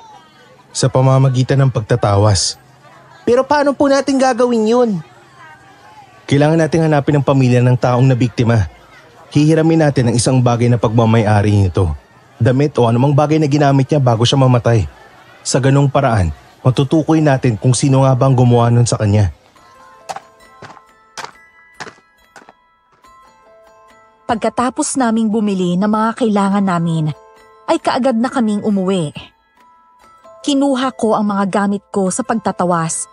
Sa pamamagitan ng pagtatawas. Pero paano po natin gagawin yun? Kailangan nating hanapin ang pamilya ng taong nabiktima. Hihiramin natin ang isang bagay na pagmamay-ari nito. Damit o anumang bagay na ginamit niya bago siya mamatay. Sa ganong paraan, matutukoy natin kung sino nga bang gumawa nun sa kanya. Pagkatapos naming bumili ng mga kailangan namin, ay kaagad na kaming umuwi. Kinuha ko ang mga gamit ko sa pagtatawas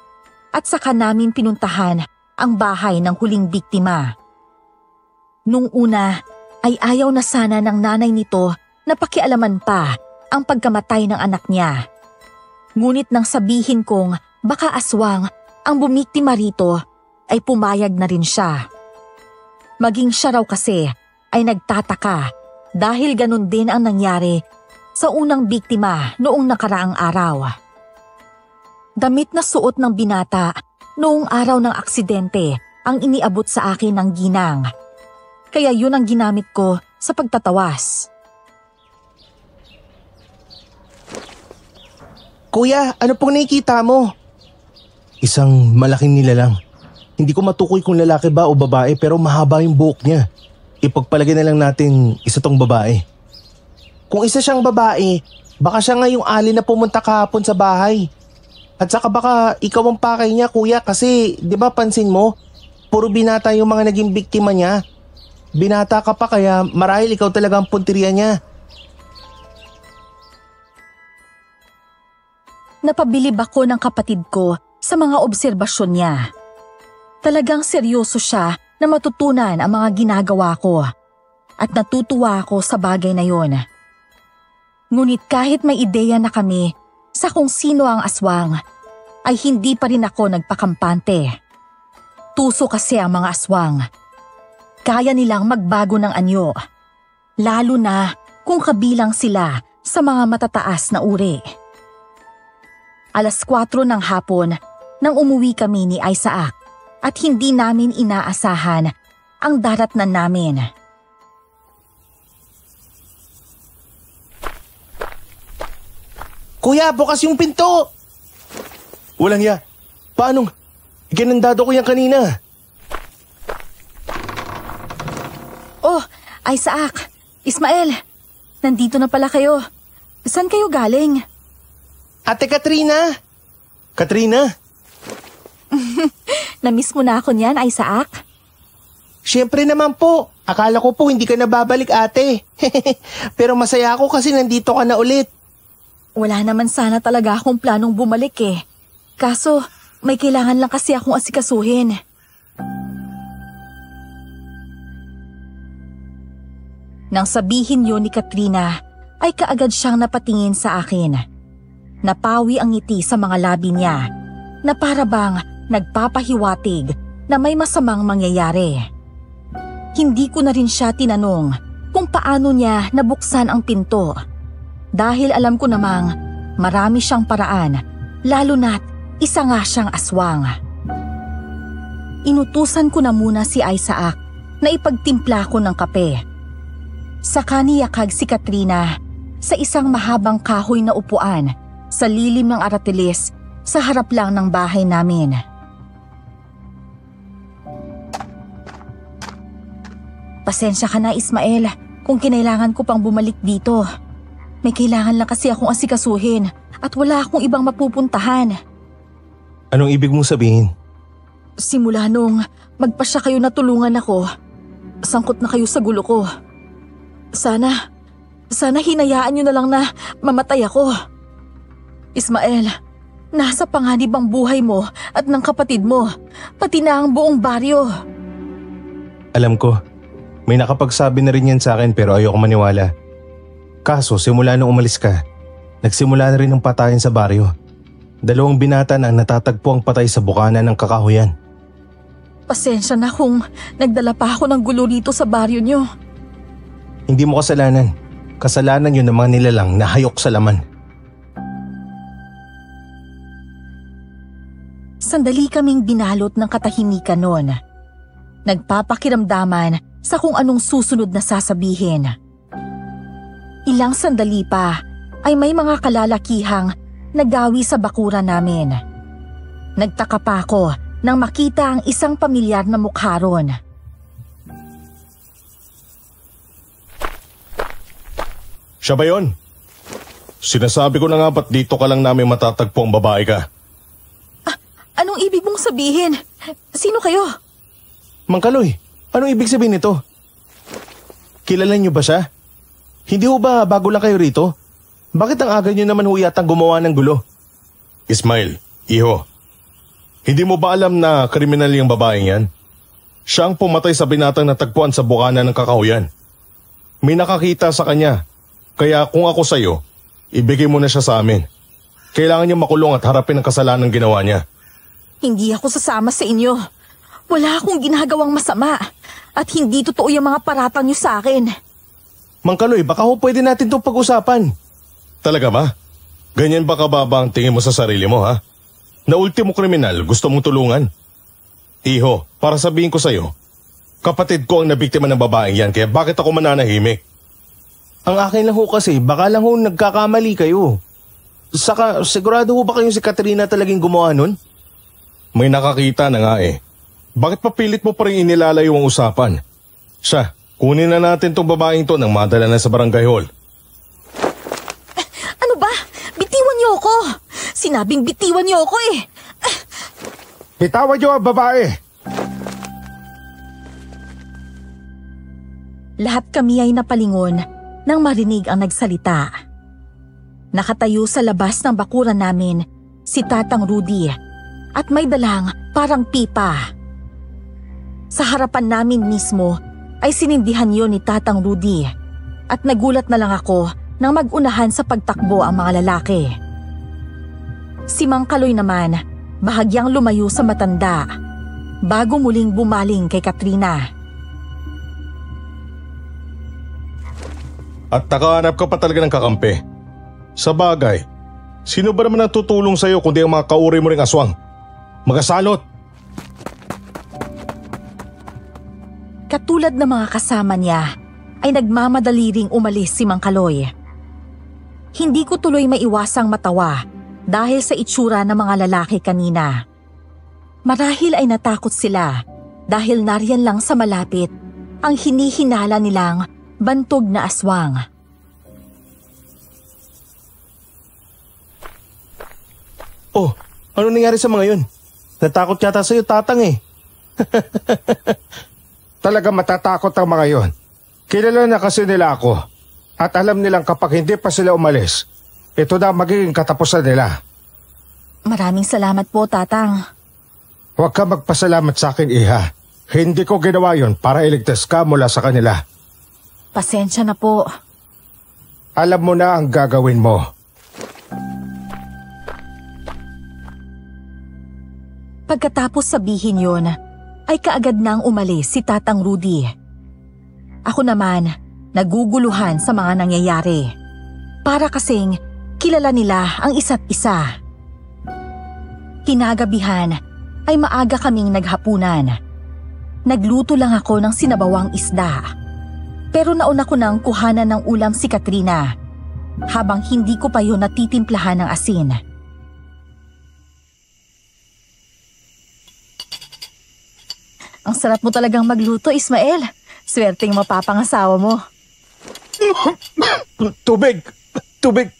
at saka namin pinuntahan ang bahay ng huling biktima. Nung una ay ayaw na sana ng nanay nito na pakialaman pa ang pagkamatay ng anak niya. Ngunit nang sabihin kong baka aswang ang bumiktima rito ay pumayag na rin siya. Maging siya raw kasi ay nagtataka dahil ganun din ang nangyari sa unang biktima noong nakaraang araw. Damit na suot ng binata noong araw ng aksidente ang iniabot sa akin ng ginang. Kaya yun ang ginamit ko sa pagtatawas. Kuya, ano pong nakikita mo? Isang malaking nilalang. Hindi ko matukoy kung lalaki ba o babae pero mahaba yung buhok niya. Ipagpalagay na lang natin isa tong babae. Kung isa siyang babae, baka siya nga yung alin na pumunta kahapon sa bahay. At saka baka ikaw ang pakay niya kuya kasi di ba pansin mo, puro binata yung mga naging biktima niya. Binata ka pa kaya marahil ikaw talaga ang punteriya niya. Napabilib ako ng kapatid ko sa mga obserbasyon niya. Talagang seryoso siya na matutunan ang mga ginagawa ko at natutuwa ako sa bagay na yon. Ngunit kahit may ideya na kami sa kung sino ang aswang, ay hindi pa rin ako nagpakampante. Tuso kasi ang mga aswang. Kaya nilang magbago ng anyo, lalo na kung kabilang sila sa mga matataas na uri. 4:00 ng hapon nang umuwi kami ni Isaac at hindi namin inaasahan ang daratnan namin. Kuya, bukas yung pinto! Walang ya. Paano? Ikinandado ko yan kanina. Isaac, Ismael, nandito na pala kayo. Saan kayo galing? Ate Katrina! Katrina? Namiss mo na ako niyan, Isaac? Siyempre naman po. Akala ko po hindi ka na babalik, ate. Pero masaya ako kasi nandito ka na ulit. Wala naman sana talaga akong planong bumalik eh. Kaso, may kailangan lang kasi akong asikasuhin. Nang sabihin yun ni Katrina, ay kaagad siyang napatingin sa akin. Napawi ang ngiti sa mga labi niya, na para bang nagpapahiwatig na may masamang mangyayari. Hindi ko na rin siya tinanong kung paano niya nabuksan ang pinto. Dahil alam ko namang marami siyang paraan, lalo na't isa nga siyang aswang. Inutusan ko na muna si Isaac na ipagtimpla ko ng kape. Saka niyakag si Katrina sa isang mahabang kahoy na upuan sa lilim ng aratilis sa harap lang ng bahay namin. Pasensya ka na, Ismael, kung kinailangan ko pang bumalik dito. May kailangan lang kasi akong asikasuhin at wala akong ibang mapupuntahan. Anong ibig mong sabihin? Simula nung magpasya kayo na tulungan ako, sangkot na kayo sa gulo ko. Sana hinayaan niyo na lang na mamatay ako. Ismael, nasa panganib ang buhay mo at ng kapatid mo, pati na ang buong baryo. Alam ko, may nakapagsabi na rin yan sa akin pero ayoko maniwala. Kaso simula nung umalis ka, nagsimula na rin ang patayan sa baryo. 2 binata na natatagpo ang patay sa bukana ng kakahuyan. Pasensya na kung nagdala pa ako ng gulo rito sa baryo niyo. Hindi mo kasalanan. Kasalanan yun ng mga nilalang na hayok sa laman. Sandali kaming binalot ng katahimikan noon. Nagpapakiramdaman sa kung anong susunod na sasabihin. Ilang sandali pa ay may mga kalalakihang nagawi sa bakuran namin. Nagtaka pa ako nang makita ang isang pamilyar na mukha ron. Siya ba yun? Sinasabi ko na nga ba't dito ka lang namin matatagpo ang babae ka? Anong ibig mong sabihin? Sino kayo? Mang Kaloy, anong ibig sabihin nito? Kilala niyo ba siya? Hindi ho ba bago lang kayo rito? Bakit ang aga niyo naman ho yatang gumawa ng gulo? Ismael, iho. Hindi mo ba alam na kriminal yung babaeng yan? Siya ang pumatay sa binatang natagpuan sa bukana ng kakahuyan. May nakakita sa kanya. Kaya kung ako sa'yo, ibigay mo na siya sa amin. Kailangan niya makulong at harapin ang kasalanan ginawa niya. Hindi ako sasama sa inyo. Wala akong ginagawang masama. At hindi totoo yung mga paratang niyo sa akin. Mang Kaloy, baka ho pwede natin itong pag-usapan. Talaga ba? Ganyan ba kababa ang tingin mo sa sarili mo, ha? Na ultimo kriminal, gusto mong tulungan? Iho, para sabihin ko sa'yo, kapatid ko ang nabiktima ng babaeng yan, kaya bakit ako mananahimik? Ang akin lang ho kasi, baka lang ho nagkakamali kayo. Saka, sigurado ho ba kayong si Katrina talagang gumawa nun? May nakakita na nga eh. Bakit papilit mo pa rin inilalayo ang usapan? Siya, kunin na natin tong babaeng to nang madala na sa barangay hall. Ano ba? Bitiwan niyo ako! Sinabing bitiwan niyo ako eh! Bitawan niyo ang babae! Lahat kami ay napalingon nang marinig ang nagsalita. Nakatayo sa labas ng bakuran namin si Tatang Rudy at may dalang parang pipa. Sa harapan namin mismo ay sinindihan yon ni Tatang Rudy at nagulat na lang ako nang mag-unahan sa pagtakbo ang mga lalaki. Si Mang Kaloy naman bahagyang lumayo sa matanda bago muling bumaling kay Katrina. At nakahanap ka pa talaga ng kakampi. Sa bagay, sino ba naman ang tutulong sa'yo kundi ang mga kauri mo ring aswang? Magasalot! Katulad ng mga kasama niya, ay nagmamadali ring umalis si Mang Kaloy. Hindi ko tuloy maiwasang matawa dahil sa itsura ng mga lalaki kanina. Marahil ay natakot sila dahil nariyan lang sa malapit ang hinihinala nilang bantog na aswang. Oh, ano nangyari sa mga yun? Natakot yata sa'yo, Tatang eh. Talaga matatakot ang mga yon. Kilala na kasi nila ako. At alam nilang kapag hindi pa sila umalis, ito na magiging katapusan nila. Maraming salamat po, Tatang. Huwag ka magpasalamat sa akin, Iha. Hindi ko ginawa yon para iligtas ka mula sa kanila. Pasensya na po. Alam mo na ang gagawin mo. Pagkatapos sabihin yon, ay kaagad nang umalis si Tatang Rudy. Ako naman, naguguluhan sa mga nangyayari. Para kasing kilala nila ang isa't isa. Kinagabihan ay maaga kaming naghapunan. Nagluto lang ako ng sinabawang isda. Pero nauna ko nang kuhanan ng ulam si Katrina, habang hindi ko pa yun natitimplahan ng asin. Ang sarap mo talagang magluto, Ismael. Swerteng mapapangasawa mo. Tubig! Tubig!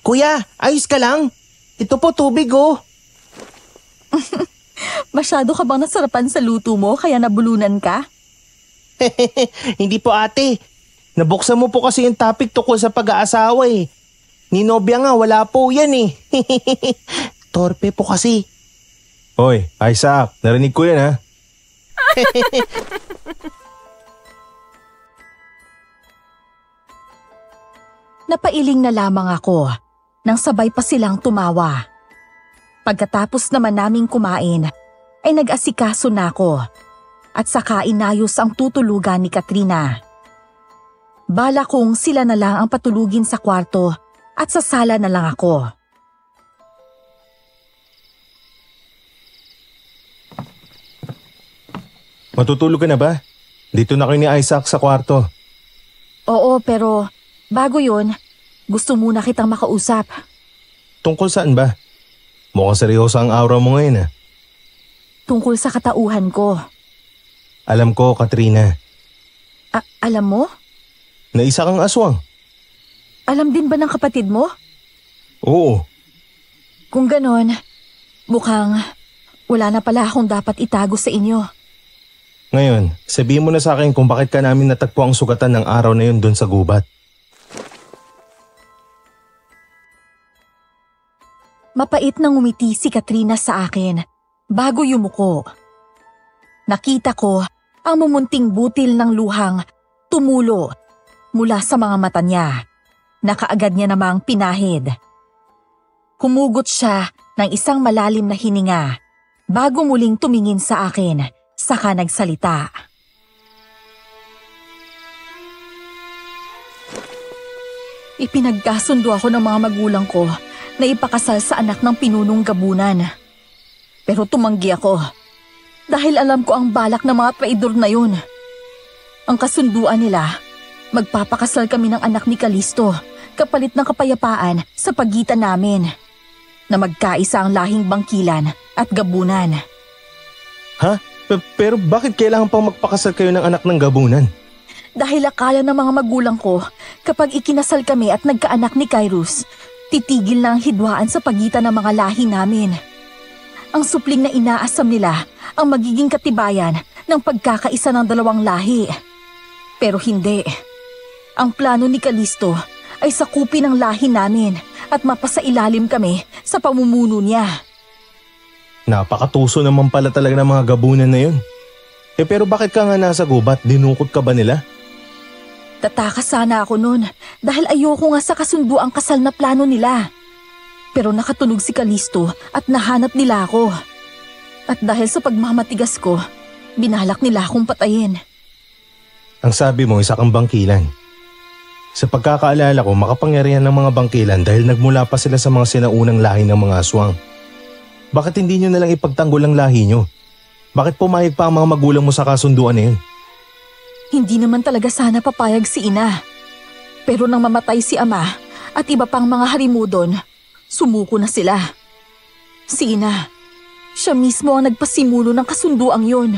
Kuya, ayos ka lang? Ito po tubig oh. Masyado ka bang nasarapan sa luto mo kaya nabulunan ka? Hindi po ate. Nabuksan mo po kasi yung topic tungkol sa pag-aasawa eh. Ni Nobya nga wala po yan eh. Torpe po kasi. Hoy, Isaac, narinig ko yan ha. Napailing na lamang ako nang sabay pa silang tumawa. Pagkatapos naman naming kumain, ay nag-asikaso na ako at saka inayos ang tutulugan ni Katrina. Bala kong sila na lang ang patulugin sa kwarto at sa sala na lang ako. Matutulog ka na ba? Dito na kayo ni Isaac sa kwarto. Oo, pero bago yun, gusto muna kitang makausap. Tungkol saan ba? Mukhang seryoso ang aura mo ngayon ah. Tungkol sa katauhan ko. Alam ko, Katrina. Alam mo? Na isa kang aswang. Alam din ba ng kapatid mo? Oo. Kung ganon, mukhang wala na pala akong dapat itago sa inyo. Ngayon, sabihin mo na sa akin kung bakit ka namin natagpo ang sugatan ng araw na yun doon sa gubat. Mapait nang ngumiti si Katrina sa akin bago yumuko. Nakita ko ang mumunting butil ng luhang tumulo mula sa mga mata niya na kaagad niya namang pinahid. Humugot siya ng isang malalim na hininga bago muling tumingin sa akin saka nagsalita. Ipinagkasundo ako ng mga magulang ko na ipakasal sa anak ng pinunong gabunan. Pero tumanggi ako dahil alam ko ang balak ng mga traidor na yun. Ang kasunduan nila, magpapakasal kami ng anak ni Calisto kapalit ng kapayapaan sa pagitan namin na magkaisa ang lahing bangkilan at gabunan. Ha? Pero bakit kailangan pang magpakasal kayo ng anak ng gabunan? Dahil akala ng mga magulang ko kapag ikinasal kami at nagkaanak ni Kairos, titigil na ang hidwaan sa pagitan ng mga lahi namin. Ang supling na inaasam nila ang magiging katibayan ng pagkakaisa ng dalawang lahi. Pero hindi. Ang plano ni Calisto ay sakupin ang lahi namin at mapasailalim kami sa pamumuno niya. Napakatuso naman pala talaga ng mga gabunan na yun. Pero bakit ka nga nasa gubat? Dinukot ka ba nila? Tataka sana ako noon dahil ayoko nga sa kasunduang kasal na plano nila. Pero nakatulog si Calisto at nahanap nila ako. At dahil sa pagmamatigas ko, binalak nila akong patayin. Ang sabi mo, isa kang bangkilan. Sa pagkakaalala ko, makapangyarihan ng mga bangkilan dahil nagmula pa sila sa mga sinaunang lahi ng mga aswang. Bakit hindi nyo nalang ipagtanggol ang lahi nyo? Bakit pumayag pa ang mga magulang mo sa kasunduan na yun? Hindi naman talaga sana papayag si ina. Pero nang mamatay si ama at iba pang mga harimu doon, sumuko na sila. Si ina, siya mismo ang nagpasimulo ng kasunduang yun.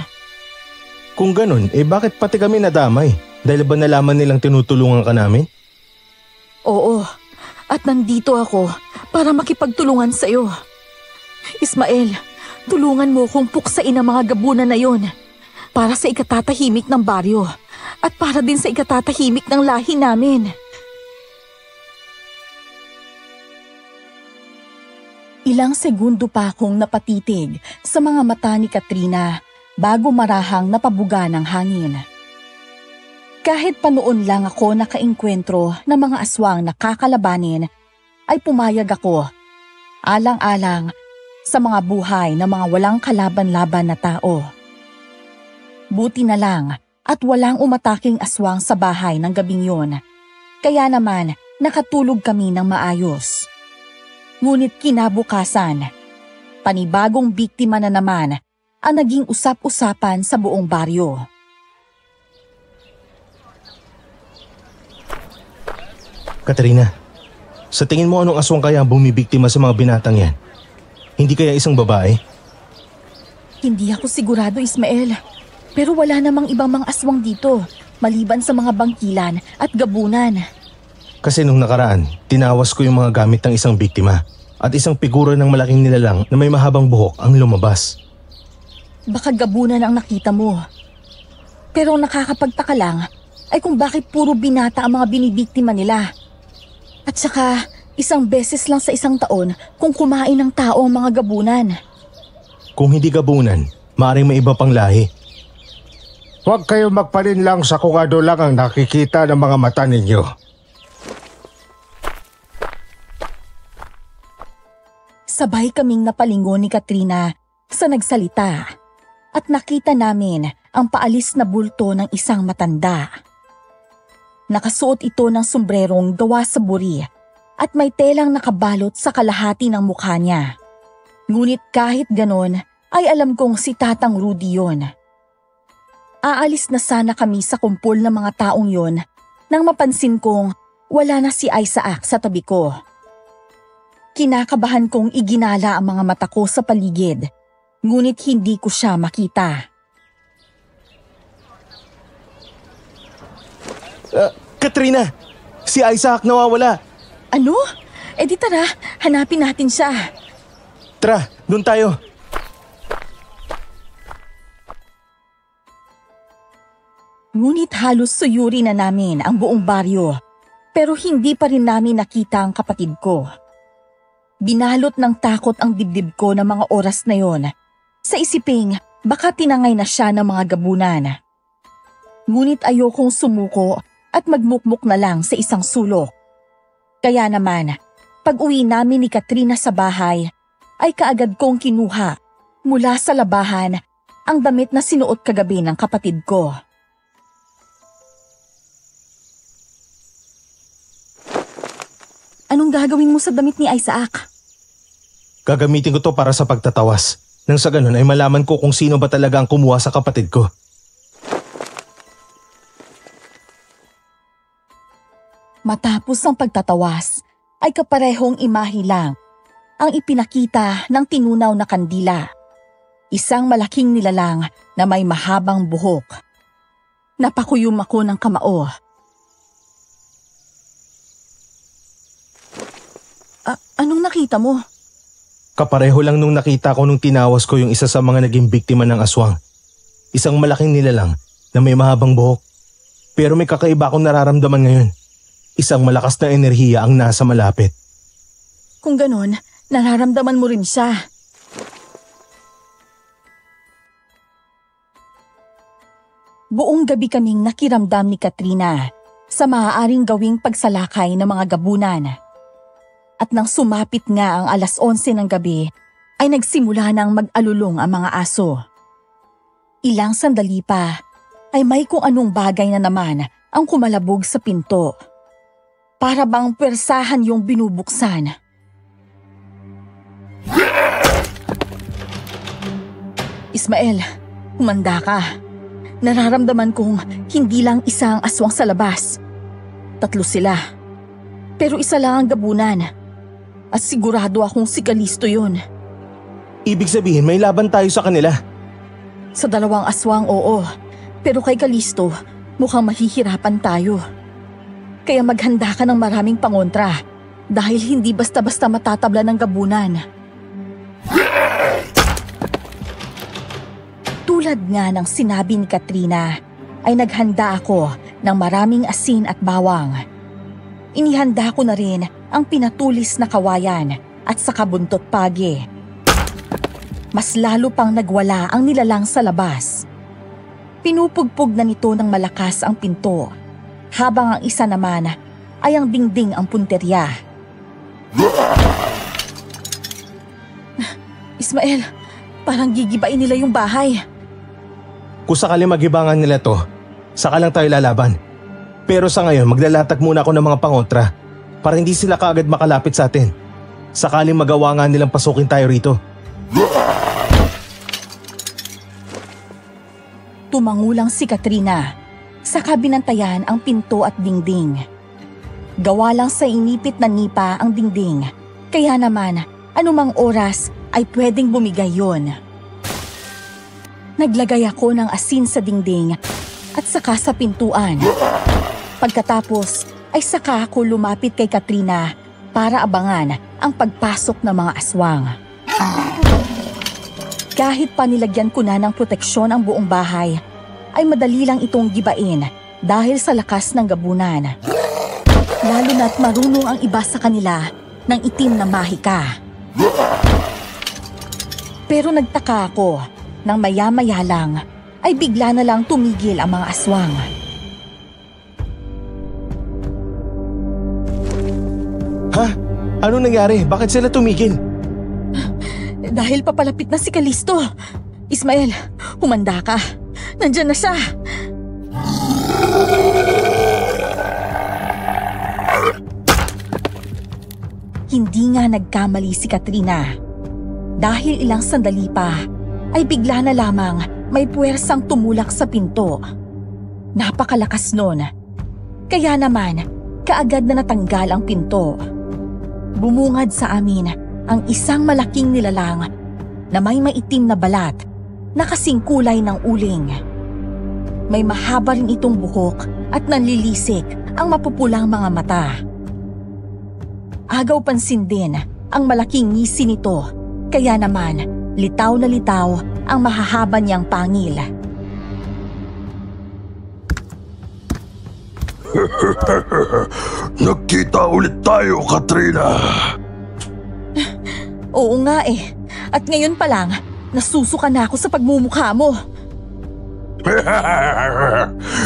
Kung ganun, bakit pati kami nadamay? Dahil ba nalaman nilang tinutulungan ka namin? Oo, at nandito ako para makipagtulungan sa'yo. Ismael, tulungan mo kong puksain ang mga gabunan na yon para sa ikatatahimik ng baryo at para din sa ikatatahimik ng lahi namin. Ilang segundo pa akong napatitig sa mga mata ni Katrina bago marahang napabuga ng hangin. Kahit pa noon lang ako nakaengkwentro ng mga aswang na kakalabanin, ay pumayag ako, alang-alang sa mga buhay ng mga walang kalaban-laban na tao. Buti na lang at walang umataking aswang sa bahay ng gabing yon, kaya naman nakatulog kami ng maayos. Ngunit kinabukasan, panibagong biktima na naman ang naging usap-usapan sa buong baryo. Katrina, sa tingin mo anong aswang kaya bumibiktima sa mga binatang yan? Hindi kaya isang babae? Hindi ako sigurado, Ismael. Pero wala namang ibang mga aswang dito, maliban sa mga bangkilan at gabunan. Kasi nung nakaraan, tinawas ko yung mga gamit ng isang biktima at isang figura ng malaking nilalang na may mahabang buhok ang lumabas. Baka gabunan ang nakita mo. Pero ang nakakapagtaka lang ay kung bakit puro binata ang mga binibiktima nila. At saka, isang beses lang sa isang taon kung kumain ng tao ang mga gabunan. Kung hindi gabunan, maaaring may iba pang lahi. Huwag kayo magpalinlang sa kung ano lang ang nakikita ng mga mata ninyo. Sabay kaming napalingon ni Katrina sa nagsalita at nakita namin ang paalis na bulto ng isang matanda. Nakasuot ito ng sombrerong gawa sa buri at may telang nakabalot sa kalahati ng mukha niya. Ngunit kahit ganon ay alam kong si Tatang Rudy yon. Aalis na sana kami sa kumpol ng mga taong yon nang mapansin kong wala na si Isaac sa tabi ko. Kinakabahan kong iginala ang mga mata ko sa paligid, ngunit hindi ko siya makita. Katrina! Si Isaac nawawala! Ano? E di tara, hanapin natin siya. Tara, doon tayo! Ngunit halos suyuri na namin ang buong baryo, pero hindi pa rin namin nakita ang kapatid ko. Binalot ng takot ang dibdib ko ng mga oras na yon, sa isiping baka tinangay na siya ng mga gabunan. Ngunit ayokong sumuko at magmukmuk na lang sa isang sulok. Kaya naman, pag-uwi namin ni Katrina sa bahay, ay kaagad kong kinuha mula sa labahan ang damit na sinuot kagabi ng kapatid ko. Anong gagawin mo sa damit ni Isaac? Gagamitin ko to para sa pagtatawas. Nang sa ganun ay malaman ko kung sino ba talaga ang kumuha sa kapatid ko. Matapos ang pagtatawas, ay kaparehong imahe lang ang ipinakita ng tinunaw na kandila. Isang malaking nilalang na may mahabang buhok. Napakuyom ako ng kamao. Anong nakita mo? Kapareho lang nung nakita ko nung tinawas ko yung isa sa mga naging biktima ng aswang. Isang malaking nilalang na may mahabang buhok. Pero may kakaiba akong nararamdaman ngayon. Isang malakas na enerhiya ang nasa malapit. Kung ganon, nararamdaman mo rin siya. Buong gabi kaming nakiramdam ni Katrina sa maaaring gawing pagsalakay ng mga gabunan. At nang sumapit nga ang 11:00 ng gabi, ay nagsimula ng mag-alulong ang mga aso. Ilang sandali pa, ay may kung anong bagay na naman ang kumalabog sa pinto. Para bang pwersahan yung binubuksan. Ismael, humanda ka. Nararamdaman kong hindi lang isa ang aswang sa labas. 3 sila. Pero isa lang ang gabunan. At sigurado akong si Kalisto yun. Ibig sabihin may laban tayo sa kanila. Sa 2 aswang, oo. Pero kay Kalisto, mukhang mahihirapan tayo. Kaya maghanda ka ng maraming pangontra dahil hindi basta-basta matatabla ng gabunan. Tulad nga ng sinabi ni Katrina, ay naghanda ako ng maraming asin at bawang. Inihanda ko na rin ang pinatulis na kawayan at saka buntot pagi. Mas lalo pang nagwala ang nilalang sa labas. Pinupugpog na nito ng malakas ang pinto, habang ang isa naman ay ang dingding ang punterya. Ismael, parang gigibain nila yung bahay. Kung sakali magibangan nila to, saka lang tayo lalaban. Pero sa ngayon, maglalatag muna ako ng mga pangontra para hindi sila kaagad makalapit sa atin. Sakaling magawa nga nilang pasukin tayo rito. Tumangulang si Katrina, saka binantayan ang pinto at dingding. Gawa lang sa inipit na nipa ang dingding, kaya naman anumang oras ay pwedeng bumigay yon. Naglagay ako ng asin sa dingding at saka sa pintuan. Pagkatapos ay saka ako lumapit kay Katrina para abangan ang pagpasok ng mga aswang. Kahit pa nilagyan ko na ng proteksyon ang buong bahay, ay madali lang itong gibain dahil sa lakas ng gabunan. Lalo na't marunong ang iba sa kanila ng itim na mahika. Pero nagtaka ako nang maya-maya lang ay bigla na lang tumigil ang mga aswang. Ha? Ano nangyari? Bakit sila tumigil? Dahil papalapit na si Kalisto. Ismael, humanda ka. Nandyan na siya. Hindi nga nagkamali si Katrina. Dahil ilang sandali pa, ay bigla na lamang may puwersang tumulak sa pinto. Napakalakas nun. Kaya naman, kaagad na natanggal ang pinto. Bumungad sa amin ang isang malaking nilalang na may maitim na balat na kasing kulay ng uling. May mahaba rin itong buhok at nanlilisik ang mapupulang mga mata. Agaw pansin din ang malaking ngisi nito, kaya naman litaw na litaw ang mahahaba niyang pangil. Nagkita ulit tayo, Katrina. Oo nga eh. At ngayon pa lang, nasusuka na ako sa pagmumukha mo.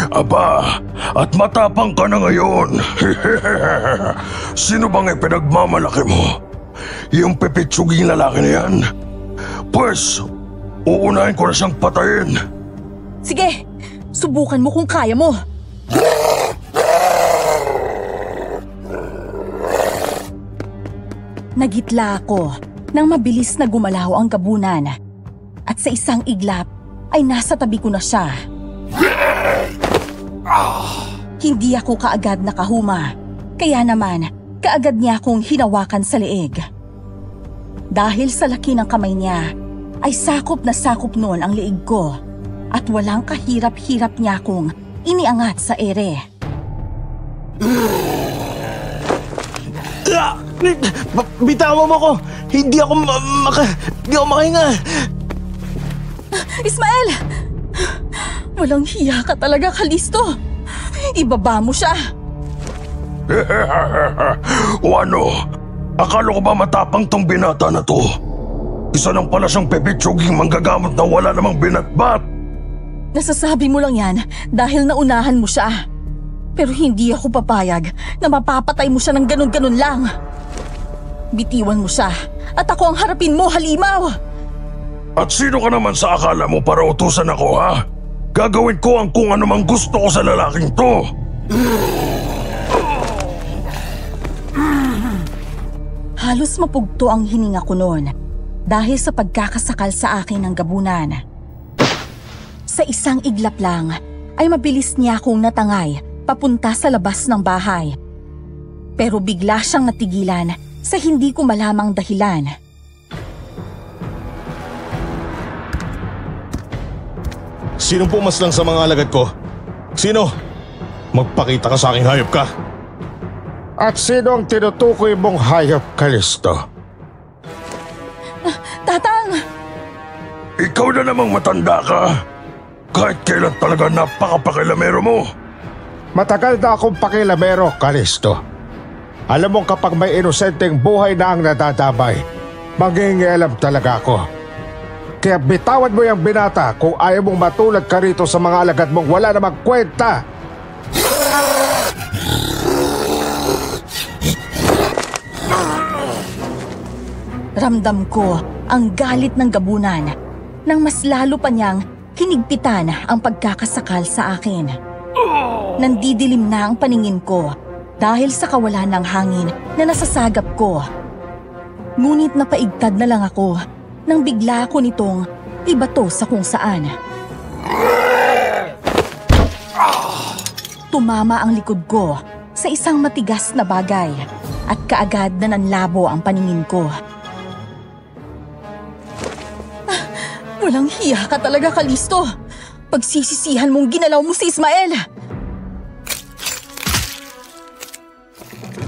Aba, at matapang ka na ngayon. Sino bang ipinagmamalaki mo? Yung pipitsuging lalaki na yan? Pues, uunahin ko na siyang patayin. Sige, subukan mo kung kaya mo. Nagitla ako nang mabilis na gumalaw ang gabunan at sa isang iglap ay nasa tabi ko na siya. Hindi ako kaagad nakahuma, kaya naman kaagad niya akong hinawakan sa leeg. Dahil sa laki ng kamay niya ay sakop na sakop noon ang leeg ko at walang kahirap-hirap niya akong iniangat sa ere. Bitawan mo ko! Hindi ako makahinga! Ismael! Walang hiya ka talaga, Kalisto! Ibaba mo siya! O ano? Akala ko ba matapang tong binata na to? Isa lang pala siyang pipitsuging manggagamot na wala namang binatbat! Nasasabi mo lang yan dahil naunahan mo siya. Pero hindi ako papayag na mapapatay mo siya ng ganun-ganun lang. Bitiwan mo siya at ako ang harapin mo, halimaw! At sino ka naman sa akala mo para utusan ako, ha? Gagawin ko ang kung anumang gusto ko sa lalaking to! Halos mapugto ang hininga ko noon dahil sa pagkakasakal sa akin ng gabunan. Sa isang iglap lang ay mabilis niya akong natangay papunta sa labas ng bahay. Pero bigla siyang natigilan sa hindi ko malamang dahilan. Sinong pumaslang sa mga alagad ko? Sino? Magpakita ka sa aking hayop ka. At sino ang tinutukoy mong hayop, Kalisto? Tatang! Ikaw na namang matanda ka. Kahit kailan talaga napakapakilamero mo. Matagal na akong pakilamero, Kalisto. Alam mo kapag may inosenteng buhay na ang nadadamay, mangingialam talaga ako. Kaya bitawan mo yung binata kung ayaw mong matulad ka rito sa mga alagad mong wala namang kwenta. Ramdam ko ang galit ng gabunan nang mas lalo pa niyang kinigpitan ang pagkakasakal sa akin. Nandidilim na ang paningin ko dahil sa kawalan ng hangin na nasasagap ko. Ngunit napaigtad na lang ako nang bigla ko nitong ibato sa kung saan. Tumama ang likod ko sa isang matigas na bagay at kaagad na nanlabo ang paningin ko. Walang hiya ka talaga, Kalisto. Pagsisisihan mong ginalaw mo si Ismael.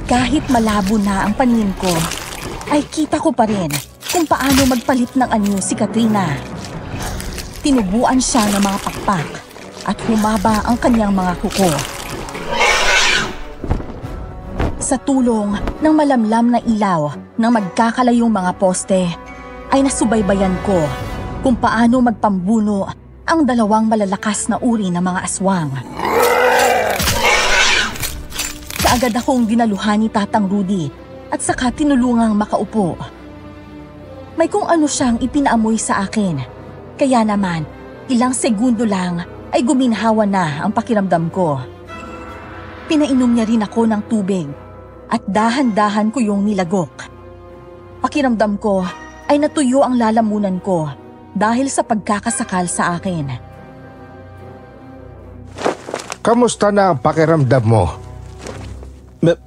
Kahit malabo na ang paningin ko, ay kita ko pa rin kung paano magpalit ng anyo si Katrina. Tinubuan siya ng mga pakpak at humaba ang kanyang mga kuko. Sa tulong ng malamlam na ilaw ng magkakalayong mga poste, ay nasubaybayan ko kung paano magpambuno ang dalawang malalakas na uri ng mga aswang. Kaagad akong dinaluhan ni Tatang Rudy at saka tinulungang makaupo. May kung ano siyang ipinaamoy sa akin, kaya naman ilang segundo lang ay guminhawa na ang pakiramdam ko. Pinainom niya rin ako ng tubig at dahan-dahan ko yung nilagok. Pakiramdam ko ay natuyo ang lalamunan ko dahil sa pagkakasakal sa akin. Kamusta na ang pakiramdam mo?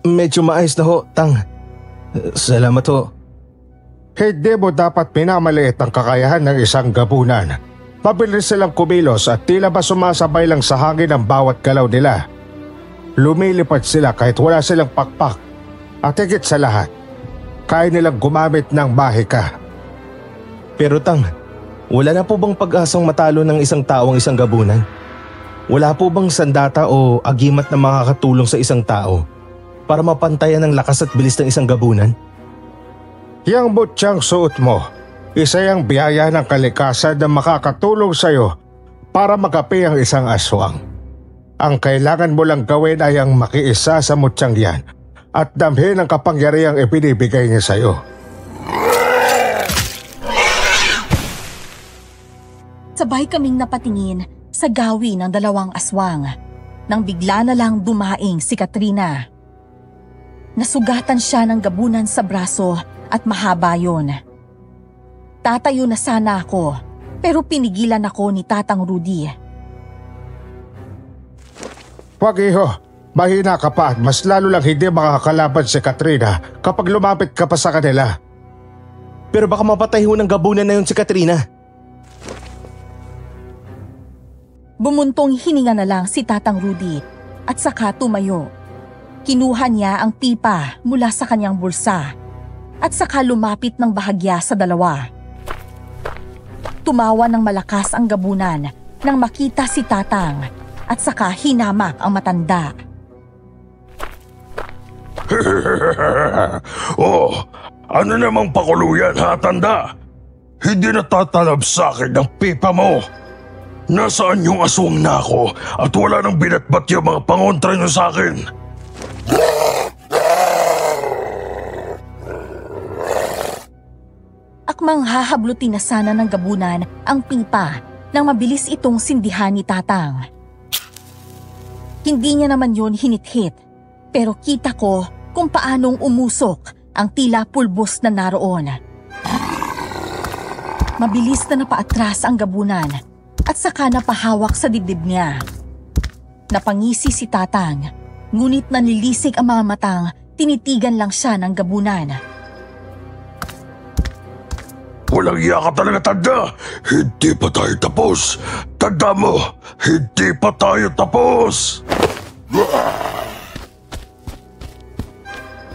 Medyo maayos na ho, Tang. Salamat ho. Hindi mo dapat pinamaliit ang kakayahan ng isang gabunan. Mabilis silang kumilos at tila ba sumasabay lang sa hangin ang bawat galaw nila. Lumilipad sila kahit wala silang pakpak. At higit sa lahat, kaya nilang gumamit ng mahika. Pero Tang, wala na po bang pag-asang matalo ng isang tao ang isang gabunan? Wala po bang sandata o agimat na makakatulong sa isang tao para mapantayan ang lakas at bilis ng isang gabunan? Yang butsyang suot mo, isa yung biyaya ng kalikasan na makakatulong sa'yo para magapi ang isang aswang. Ang kailangan mo lang gawin ay ang makiisa sa mutsyang yan at damhin ang kapangyarihang ibinibigay niya sa'yo. Sabay kaming napatingin sa gawi ng dalawang aswang nang bigla na lang dumaing si Katrina. Nasugatan siya ng gabunan sa braso at mahaba yun. Tatayo na sana ako pero pinigilan ako ni Tatang Rudy. Wag iho, mahina ka pa at mas lalo lang hindi makakalaban si Katrina kapag lumapit ka pa sa kanila. Pero baka mapatay ho ng gabunan na yun si Katrina. Bumuntong hininga na lang si Tatang Rudy at saka tumayo. Kinuha niya ang pipa mula sa kanyang bulsa at saka lumapit ng bahagya sa dalawa. Tumawa ng malakas ang gabunan nang makita si Tatang at saka hinamak ang matanda. Oh, ano namang pakuluyan ha, tanda? Hindi natatalab sa akin ng pipa mo. Nasaan yung aswang na ako at wala nang binatbat yung mga pangontra nyo sa akin? Akmang hahablutin na sana ng gabunan ang pipa nang mabilis itong sindihan ni Tatang. Hindi niya naman yun hinithit, pero kita ko kung paanong umusok ang tila pulbos na naroon. Mabilis na napaatras ang gabunan at saka napahawak sa dibdib niya. Napangisi si Tatang, ngunit nanilisik ang mga matang, tinitigan lang siya ng gabunan. Walang iya ka talaga, tanda! Hindi pa tayo tapos! Tanda mo, hindi pa tayo tapos!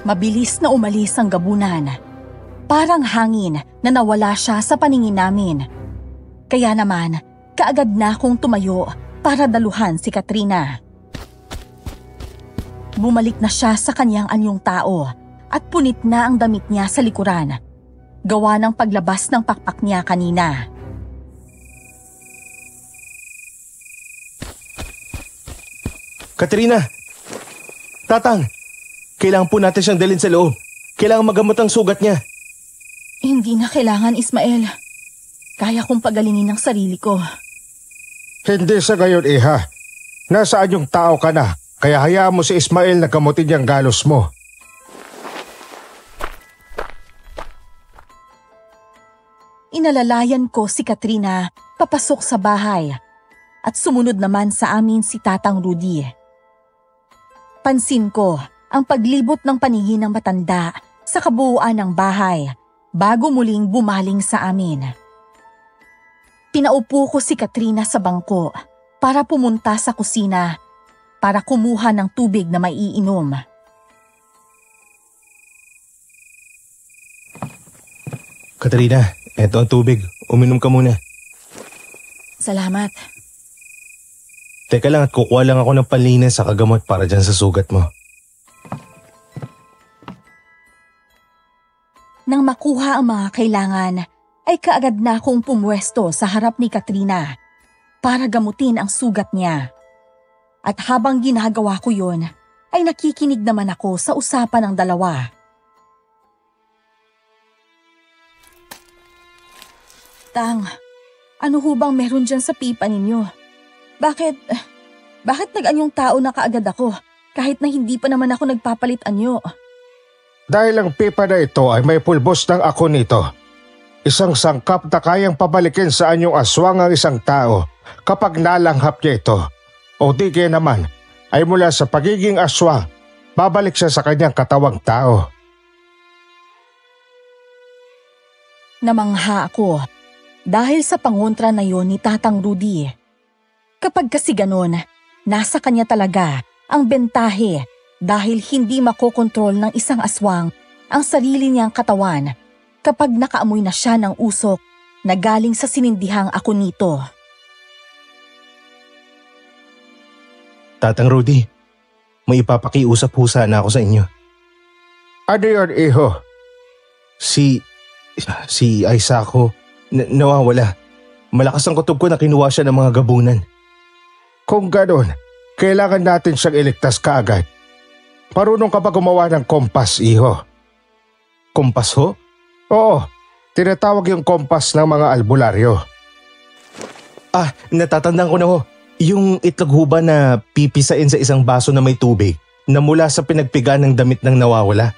Mabilis na umalis ang gabunan. Parang hangin na nawala siya sa paningin namin. Kaya naman, kaagad na akong tumayo para daluhan si Katrina. Bumalik na siya sa kanyang anyong tao at punit na ang damit niya sa likuran. Gawa ng paglabas ng pakpak niya kanina. Katrina! Tatang! Kailangan po natin siyang dalhin sa loob. Kailangan magamot ang sugat niya. Hindi na kailangan, Ismael. Kaya kong pagalingin ang sarili ko. Hindi sa gayon, Iha. Nasaan yung tao ka na? Kaya hayaan mo si Ismael na gamutin niyang galos mo. Inalalayan ko si Katrina papasok sa bahay at sumunod naman sa amin si Tatang Rudy. Pansin ko ang paglibot ng paningin ng matanda sa kabuuan ng bahay bago muling bumaling sa amin. Pinaupo ko si Katrina sa bangko para pumunta sa kusina para kumuha ng tubig na maiinom. Katrina, eto ang tubig. Uminom ka muna. Salamat. Teka lang at kukuha lang ako ng panlinis sa kagamot para dyan sa sugat mo. Nang makuha ang mga kailangan, ay kaagad na akong pumwesto sa harap ni Katrina para gamutin ang sugat niya. At habang ginagawa ko yun, ay nakikinig naman ako sa usapan ng dalawa. Tang, ano ho bang meron dyan sa pipa ninyo? Bakit nag-anyong tao na kaagad ako kahit na hindi pa naman ako nagpapalit anyo? Dahil ang pipa na ito ay may pulbos ng ako nito. Isang sangkap na kayang pabalikin sa anyong aswang ang isang tao kapag nalanghap niya ito. O di kaya naman ay mula sa pagiging aswang, babalik siya sa kanyang katawang tao. Namangha ako dahil sa pangontra na yon ni Tatang Rudy. Kapag kasi ganon, nasa kanya talaga ang bentahe dahil hindi makokontrol ng isang aswang ang sarili niyang katawan kapag nakaamoy na siya ng usok na galing sa sinindihang ako nito. Tatang Rudy, may ipapakiusap po sana ako sa inyo. Ano yun, iho? Si Aisako, nawawala. Malakas ang kutob ko na kinuha siya ng mga gabunan. Kung ganon, kailangan natin siyang iligtas kaagad. Marunong ka ba gumawa ng kompas, iho? Kompas ho? Oo, tinatawag yung kompas ng mga albularyo. Natatandaan ko na ho. Yung itlog ho ba na pipisain sa isang baso na may tubig na mula sa pinagpiga ng damit ng nawawala?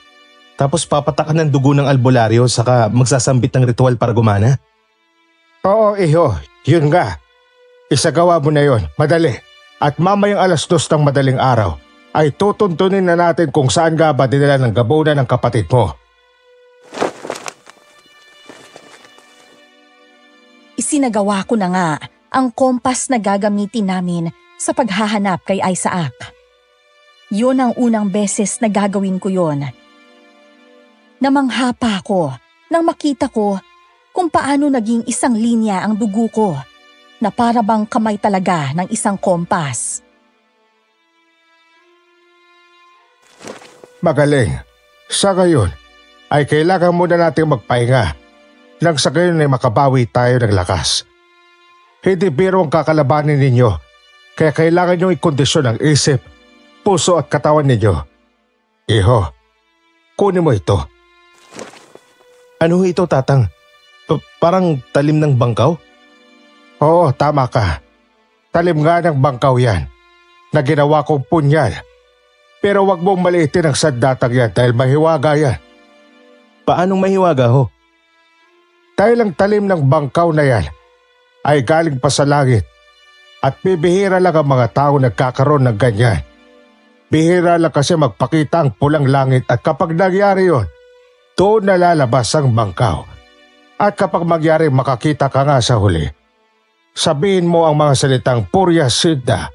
Tapos papatakan ng dugo ng albularyo saka magsasambit ng ritual para gumana? Oo, iho. Yun nga. Isagawa mo na yon, madali. At mamayang 2:00 ng madaling araw ay tutuntunin na natin kung saan nga ba dinala ng gabunan ng kapatid mo. Isinagawa ko na nga ang kompas na gagamitin namin sa paghahanap kay Isaac. Yun ang unang beses na gagawin ko yon. Namangha pa ako nang makita ko kung paano naging isang linya ang dugo ko na para bang kamay talaga ng isang kompas. Magaling. Sa ngayon, ay kailangan muna natin magpahinga nang sa gayon ay makabawi tayo ng lakas. Hindi biro ang kakalabanin ninyo, kaya kailangan nyo ikondisyon ang isip, puso at katawan ninyo. Iho, kunin mo ito. Ano ito, Tatang? Parang talim ng bangkaw? Oo, tama ka. Talim nga ng bangkaw yan, na ginawa kong punyal. Pero wag mong maliitin ang sandatang yan dahil mahiwaga yan. Paanong mahiwaga ho? Dahil ang talim ng bangkaw na yan ay galing pa sa langit at bibihira lang ang mga tao nagkakaroon ng ganyan. Bihira lang kasi magpakita ang pulang langit at kapag nangyari yon, doon nalalabas ang bangkaw. At kapag magyari makakita ka nga sa huli, sabihin mo ang mga salitang Purya Siddha.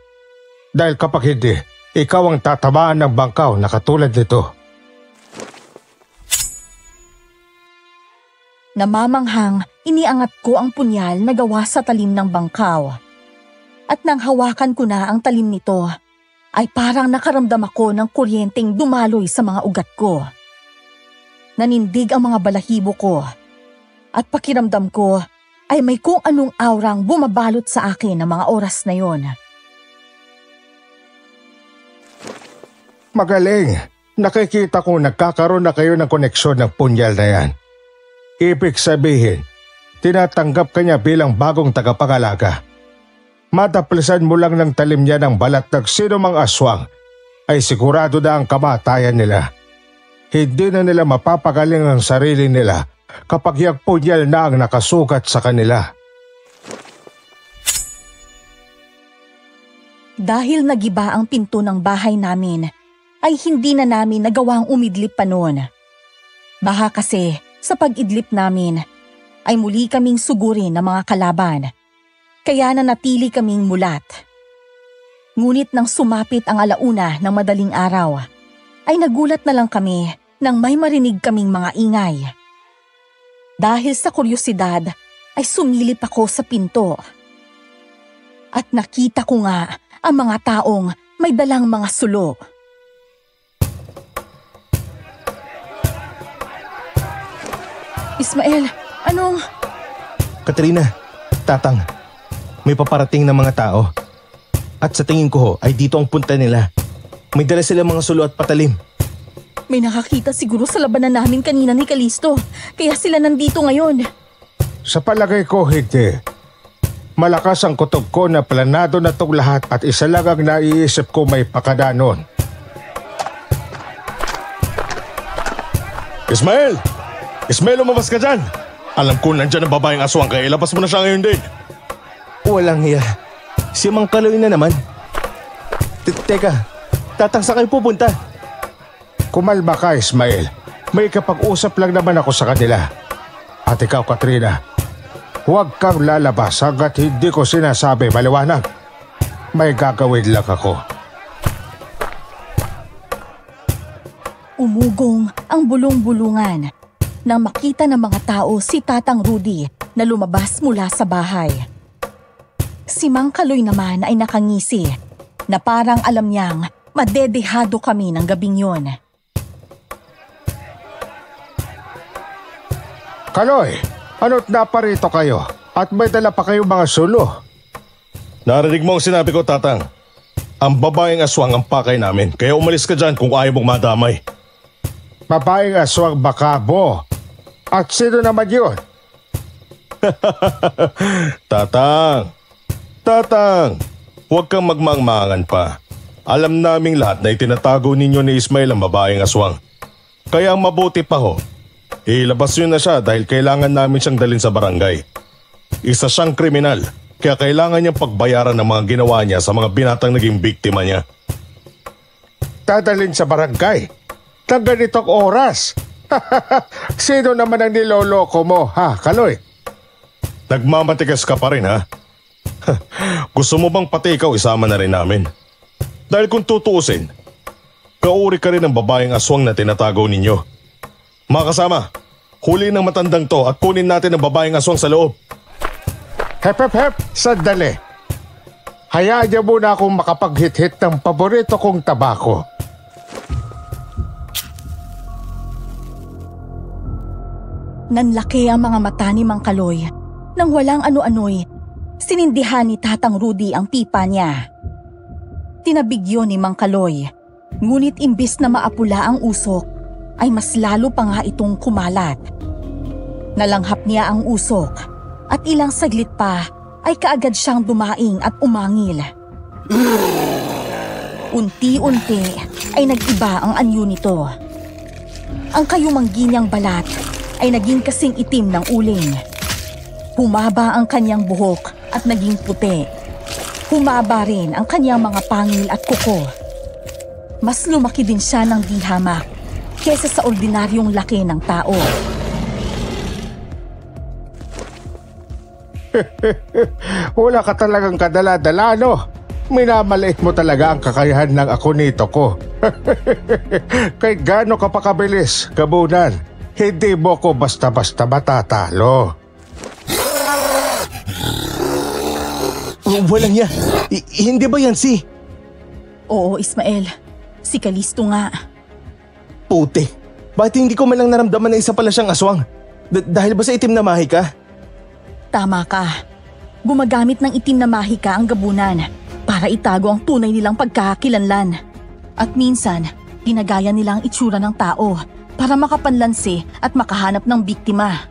Dahil kapag hindi, ikaw ang tatamaan ng bangkaw na katulad nito. Namamanghang, iniangat ko ang punyal na gawa sa talim ng bangkaw. At nang hawakan ko na ang talim nito, ay parang nakaramdam ako ng kuryenteng dumaloy sa mga ugat ko. Nanindig ang mga balahibo ko, at pakiramdam ko ay may kung anong aurang bumabalot sa akin ng mga oras na yon. Magaling! Nakikita ko nagkakaroon na kayo ng koneksyon ng punyal na yan. Ibig sabihin, tinatanggap ka niya bilang bagong tagapangalaga. Mataplisan mo lang ng talim niya ng balat ng sino mang aswang, ay sigurado na ang kamatayan nila. Hindi na nila mapapagaling ang sarili nila kapag yung punyal na ang nakasukat sa kanila. Dahil nagiba ang pinto ng bahay namin, ay hindi na namin nagawang umidlip pa noon. Baka kasi sa pag-idlip namin ay muli kaming sugurin ng mga kalaban, kaya nanatili kaming mulat. Ngunit nang sumapit ang alauna ng madaling araw, ay nagulat na lang kami nang may marinig kaming mga ingay. Dahil sa kuryosidad ay sumilip ako sa pinto. At nakita ko nga ang mga taong may dalang mga sulo. Ismael, anong… Katrina, Tatang, may paparating na mga tao. At sa tingin ko ho, ay dito ang punta nila. May dala sila mga sulo at patalim. May nakakita siguro sa labanan namin kanina ni Kalisto, kaya sila nandito ngayon. Sa palagay ko, hindi. Malakas ang kutob ko na planado na itong lahat at isa lang ang naiisip ko may pakadanon. Ismael! Ismael, lumabas ka dyan! Alam ko nandyan ang babaeng aswang kaya ilabas mo na siya ngayon din. Walang hiya. Si Mang Kaloy na naman. Teka, Tatang, saan kayo pupunta? Kumalma ka, Ismael. May kapag-usap lang naman ako sa kanila. At ikaw, Katrina, huwag kang lalabas hanggat hindi ko sinasabi maliwanag. May gagawin lang ako. Umugong ang bulong-bulungan nang makita ng mga tao si Tatang Rudy na lumabas mula sa bahay. Si Mang Kaloy naman ay nakangisi na parang alam niyang madedehado kami ng gabing yon. Kaloy, ano't naparito kayo? At may dala pa kayong mga sulo? Narinig mo ang sinabi ko, Tatang. Ang babaeng aswang ang pakay namin kaya umalis ka dyan kung ayaw mong madamay. Babaeng aswang bakabo. At sino naman yun? Tatang, huwag kang magmaangmangan pa. Alam naming lahat na itinatago ninyo ni Ismael ang babaeng aswang. Kaya ang mabuti pa ho, ilabas nyo na siya dahil kailangan namin siyang dalhin sa barangay. Isa siyang kriminal, kaya kailangan niyang pagbayaran ng mga ginawa niya sa mga binatang naging biktima niya. Dadalhin sa barangay? Nang ganitong oras? Sino naman ang niloloko mo, ha, Kaloy? Nagmamatigas ka pa rin, ha? Gusto mo bang pati ikaw isama na rin namin? Dahil kung tutuusin, kauri ka rin ng babaeng aswang na tinatago ninyo. Mga kasama, huli ng matandang to at kunin natin ang babaeng aswang sa loob. Hep, sandali. Hayaan niyo muna akong makapaghit-hit ng paborito kong tabako. Nanlaki ang mga mata ni Mang Kaloy nang walang ano-ano'y sinindihan ni Tatang Rudy ang pipa niya. Tinabigyo ni Mang Kaloy, ngunit imbis na maapula ang usok, ay mas lalo pa nga itong kumalat. Nalanghap niya ang usok at ilang saglit pa ay kaagad siyang dumaing at umangil. Unti-unti ay nag-iba ang anyo nito. Ang kayumanggi niyang balat ay naging kasing itim ng uling. Humaba ang kanyang buhok at naging puti. Humaba rin ang kanyang mga pangil at kuko. Mas lumaki din siya ng di hamak kesa sa ordinaryong laki ng tao. Wala ka talagang kadala-dala, no? Minamaliit mo talaga ang kakayahan ng ako nito ko. Kahit gaano ka pa kabilis, Gabunan, hindi mo ko basta-basta matatalo. Walang niya. Hindi ba yan si? Oo, Ismael. Si Kalisto nga. Puti. Bakit hindi ko man lang naramdaman na isa pala siyang aswang? Dahil ba sa itim na mahika? Tama ka. Gumagamit ng itim na mahika ang Gabunan para itago ang tunay nilang pagkakakilanlan. At minsan, ginagaya nila ang itsura ng tao para makapanlansi at makahanap ng biktima.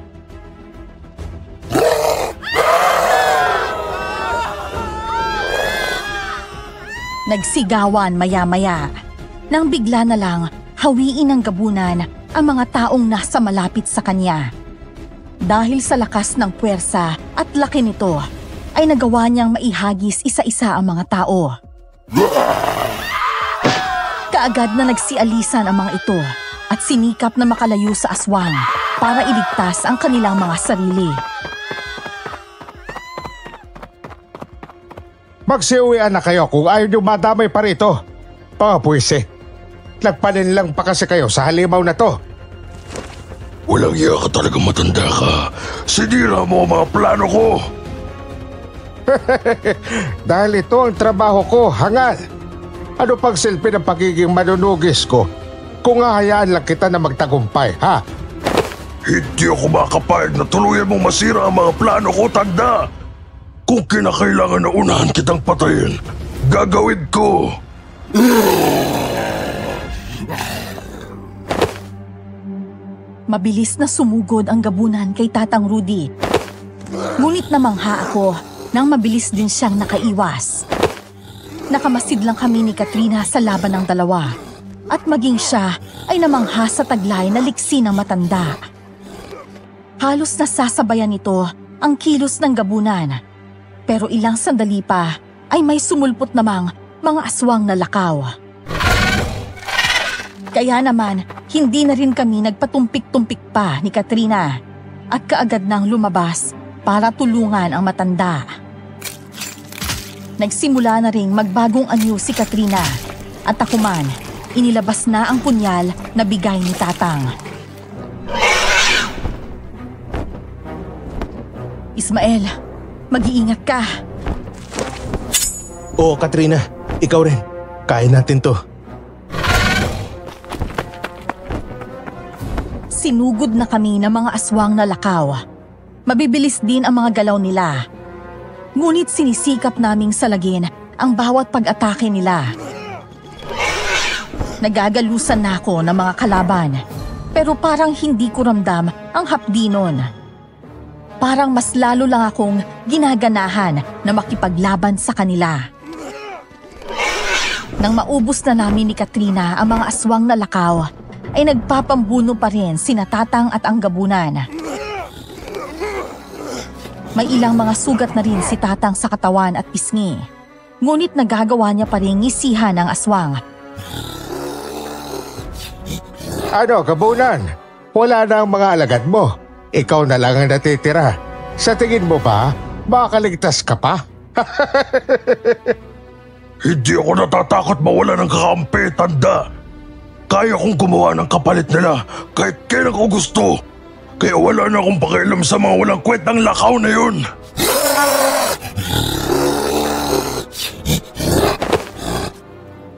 Nagsigawan maya-maya. Nang bigla na lang, hawiin ng Gabunan ang mga taong nasa malapit sa kanya. Dahil sa lakas ng puwersa at laki nito, ay nagawa niyang maihagis isa-isa ang mga tao. Kaagad na nagsialisan ang mga ito at sinikap na makalayo sa aswang para iligtas ang kanilang mga sarili. Magsiuwian na kayo kung ayaw nyo madamay pa rito. Mga puwisi, nagpanin lang pa kasi kayo sa halimaw na to. Walang iya ka talagang matanda ka. Sinira mo ang mga plano ko. Dahil ito ang trabaho ko, hangal. Ano pang silbi ng pagiging manunugis ko kung hahayaan lang kita na magtagumpay, ha? Hindi ako makapayag na tuluyan mong masira ang mga plano ko, tanda. Kung kinakailangan na unahan kitang patayin, gagawin ko. Mabilis na sumugod ang Gabunan kay Tatang Rudy. Ngunit namangha ako nang mabilis din siyang nakaiwas. Nakamasid lang kami ni Katrina sa laban ng dalawa at maging siya ay namangha sa taglay na liksi ng matanda. Halos nasasabayan nito ang kilos ng Gabunan. Pero ilang sandali pa ay may sumulpot namang mga aswang na lakaw. Kaya naman, hindi na rin kami nagpatumpik-tumpik pa ni Katrina at kaagad nang lumabas para tulungan ang matanda. Nagsimula na ring magbagong anyo si Katrina at ako man, inilabas na ang punyal na bigay ni Tatang. Ismael, mag-iingat ka. Oo, Katrina. Ikaw rin. Kaya natin to. Sinugod na kami ng mga aswang na lakaw. Mabibilis din ang mga galaw nila. Ngunit sinisikap naming salagin ang bawat pag-atake nila. Nagagalusan na ako ng mga kalaban, pero parang hindi ko ramdam ang hapdi nun. Parang mas lalo lang akong ginaganahan na makipaglaban sa kanila. Nang maubos na namin ni Katrina ang mga aswang na lakaw, ay nagpapambuno pa rin sina Tatang at ang Gabunan. May ilang mga sugat na rin si Tatang sa katawan at pisngi, ngunit nagagawa niya pa rin ngisihan ang aswang. Ano, Gabunan? Wala na ang mga alagad mo. Ikaw na lang ang natitira. Sa tingin mo ba, makakaligtas ka pa? Hindi ako natatakot mawala ng kakampi, tanda. Kaya kong gumawa ng kapalit nila kahit kailan ko gusto. Kaya wala na akong pakialam sa mga walang kwentang lakaw na yun.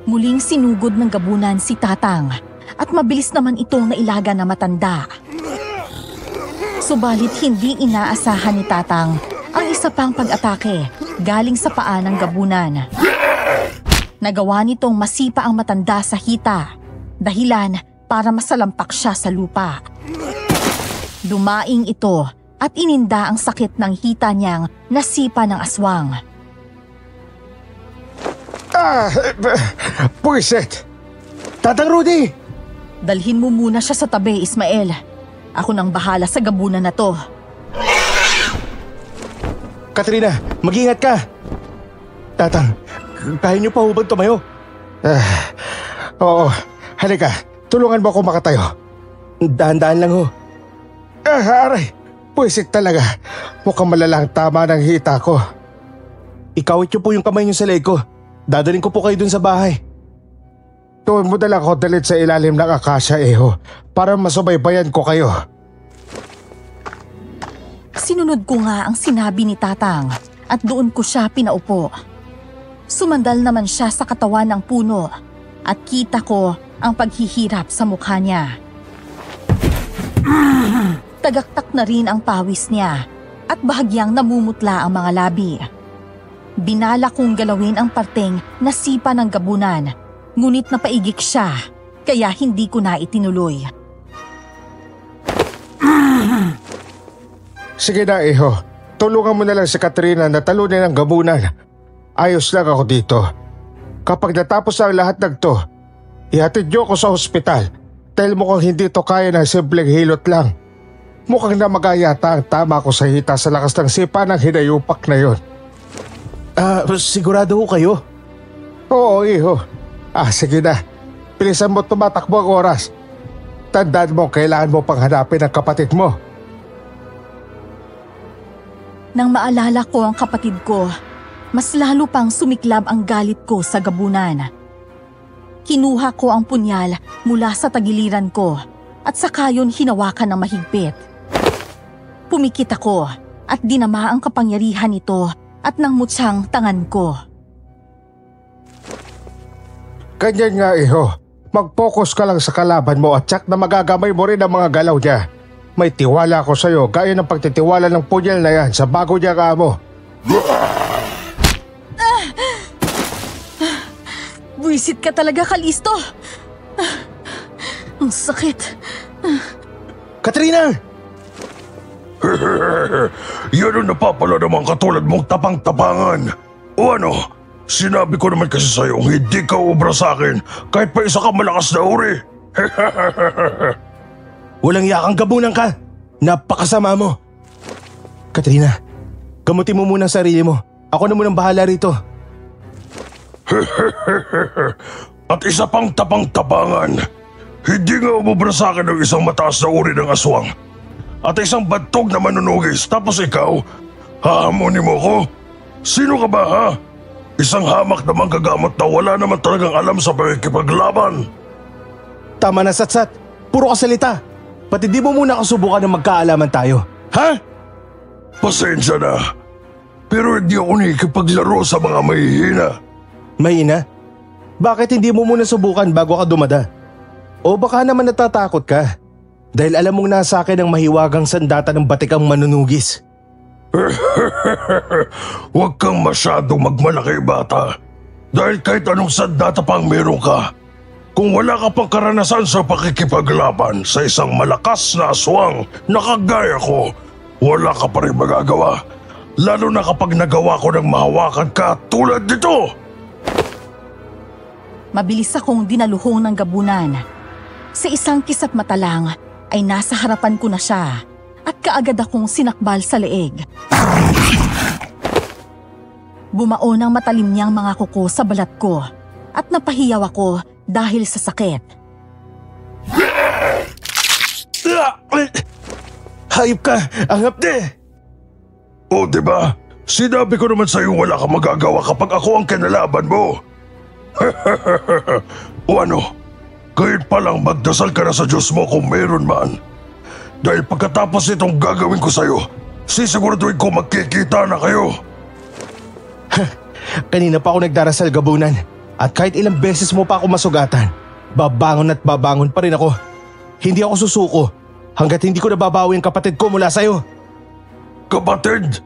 Muling sinugod ng Gabunan si Tatang at mabilis naman itong nailaga na matanda. Subalit hindi inaasahan ni Tatang ang isa pang pag-atake galing sa paa ng Gabunan. Nagawa nitong masipa ang matanda sa hita, dahilan para masalampak siya sa lupa. Dumaing ito at ininda ang sakit ng hita niyang nasipa ng aswang. Puiset! Tatang Rudy! Dalhin mo muna siya sa tabi, Ismael. Ako nang bahala sa Gabunan na to. Katrina, mag-ingat ka! Tatang, kaya niyo pa hubad tumayo? Oo, halika. Tulungan mo ako makatayo. Dahan-dahan lang ho. Aray! Pwisit talaga. Mukhang malalang tama ng hita ko. Ikawit niyo po yung kamay niyo sa leg ko. Dadaling ko po kayo dun sa bahay. Tuwin mo na lang ako dalit sa ilalim ng akasya, Iho, para masubaybayan ko kayo. Sinunod ko nga ang sinabi ni Tatang at doon ko siya pinaupo. Sumandal naman siya sa katawan ng puno at kita ko ang paghihirap sa mukha niya. Tagaktak na rin ang pawis niya at bahagyang namumutla ang mga labi. Binala kong galawin ang parteng nasipa ng gabunan, ngunit napaigik siya, kaya hindi ko na itinuloy. Sige na, Iho. Tulungan mo na lang si Katrina na talunin ang gabunan. Ayos lang ako dito. Kapag natapos ang lahat ng to, ihatid niyo ako sa ospital dahil mukhang hindi to kaya ng simpleng hilot lang. Mukhang namagayata ang tama ko sa hita sa lakas ng sipa ng hinayupak na yon. Sigurado ho kayo? Oo, Iho. Sige na. Bilisan mo tumatakbo ang oras. Tandaan mo, kailangan mo pang hanapin ang kapatid mo. Nang maalala ko ang kapatid ko, mas lalo pang sumiklab ang galit ko sa gabunan. Kinuha ko ang punyal mula sa tagiliran ko at saka yun hinawakan ng mahigpit. Pumikit ako at dinama ang kapangyarihan nito at nangmutsang tangan ko. Ganyan nga, Iho. Mag-focus ka lang sa kalaban mo at tsak na magagamay mo rin ang mga galaw niya. May tiwala ko sa'yo gaya ng pagtitiwala ng punyal na yan sa bago niya amo. Buwisit ka talaga, Kalisto! Ang sakit. Katrina! Yan ang napapala naman katulad mong tapang-tapangan. O ano, sinabi ko naman kasi sa'yo hindi ka ubra sa akin kahit pa isa ka malakas na uri. Walang yakang gabunan ka. Napakasama mo. Katrina, gamutin mo muna ang sarili mo. Ako na munang bahala rito. At isa pang tapang-tapangan. Hindi nga umubra sa akin ng isang mataas na uri ng aswang. At isang batog na manunugis. Tapos ikaw, hahamunin mo ko? Sino ka ba, ha? Isang hamak na manggagamot na wala naman talagang alam sa pagkikipaglaban. Tama na, Satsat. Puro kasalita. Pati di mo muna kasubukan na magkaalaman tayo. Ha? Pasensya na. Pero hindi ako nakikipaglaro sa mga mahihina. Mahina? Bakit hindi mo muna subukan bago ka dumada? O baka naman natatakot ka? Dahil alam mong nasa akin ang mahiwagang sandata ng batikang manunugis. Huwag kang masyadong magmalaki, bata. Dahil kahit anong sandata pang meron ka, kung wala ka pang karanasan sa pakikipaglaban sa isang malakas na aswang na kagaya ko, wala ka pa rin magagawa. Lalo na kapag nagawa ko ng mahawakan ka tulad nito. Mabilis akong dinaluhong ng gabunan. Sa isang kisap mata lang ay nasa harapan ko na siya at kaagad akong sinakbal sa leeg. Bumaon ang matalim niyang mga kuko sa balat ko at napahiyaw ako dahil sa sakit. Hayop ka! Ang hapde! O diba? Sinabi ko naman sa'yo wala kang magagawa kapag ako ang kinalaban mo. O ano? Kahit palang magdasal ka na sa Diyos mo kung meron man. Dahil pagkatapos itong gagawin ko sa'yo, sisiguraduhin ko magkikita na kayo. Kanina pa ako nagdarasal, gabunan. At kahit ilang beses mo pa ako masugatan, babangon at babangon pa rin ako. Hindi ako susuko hanggat hindi ko nababawi ang kapatid ko mula sa'yo. Kapatid?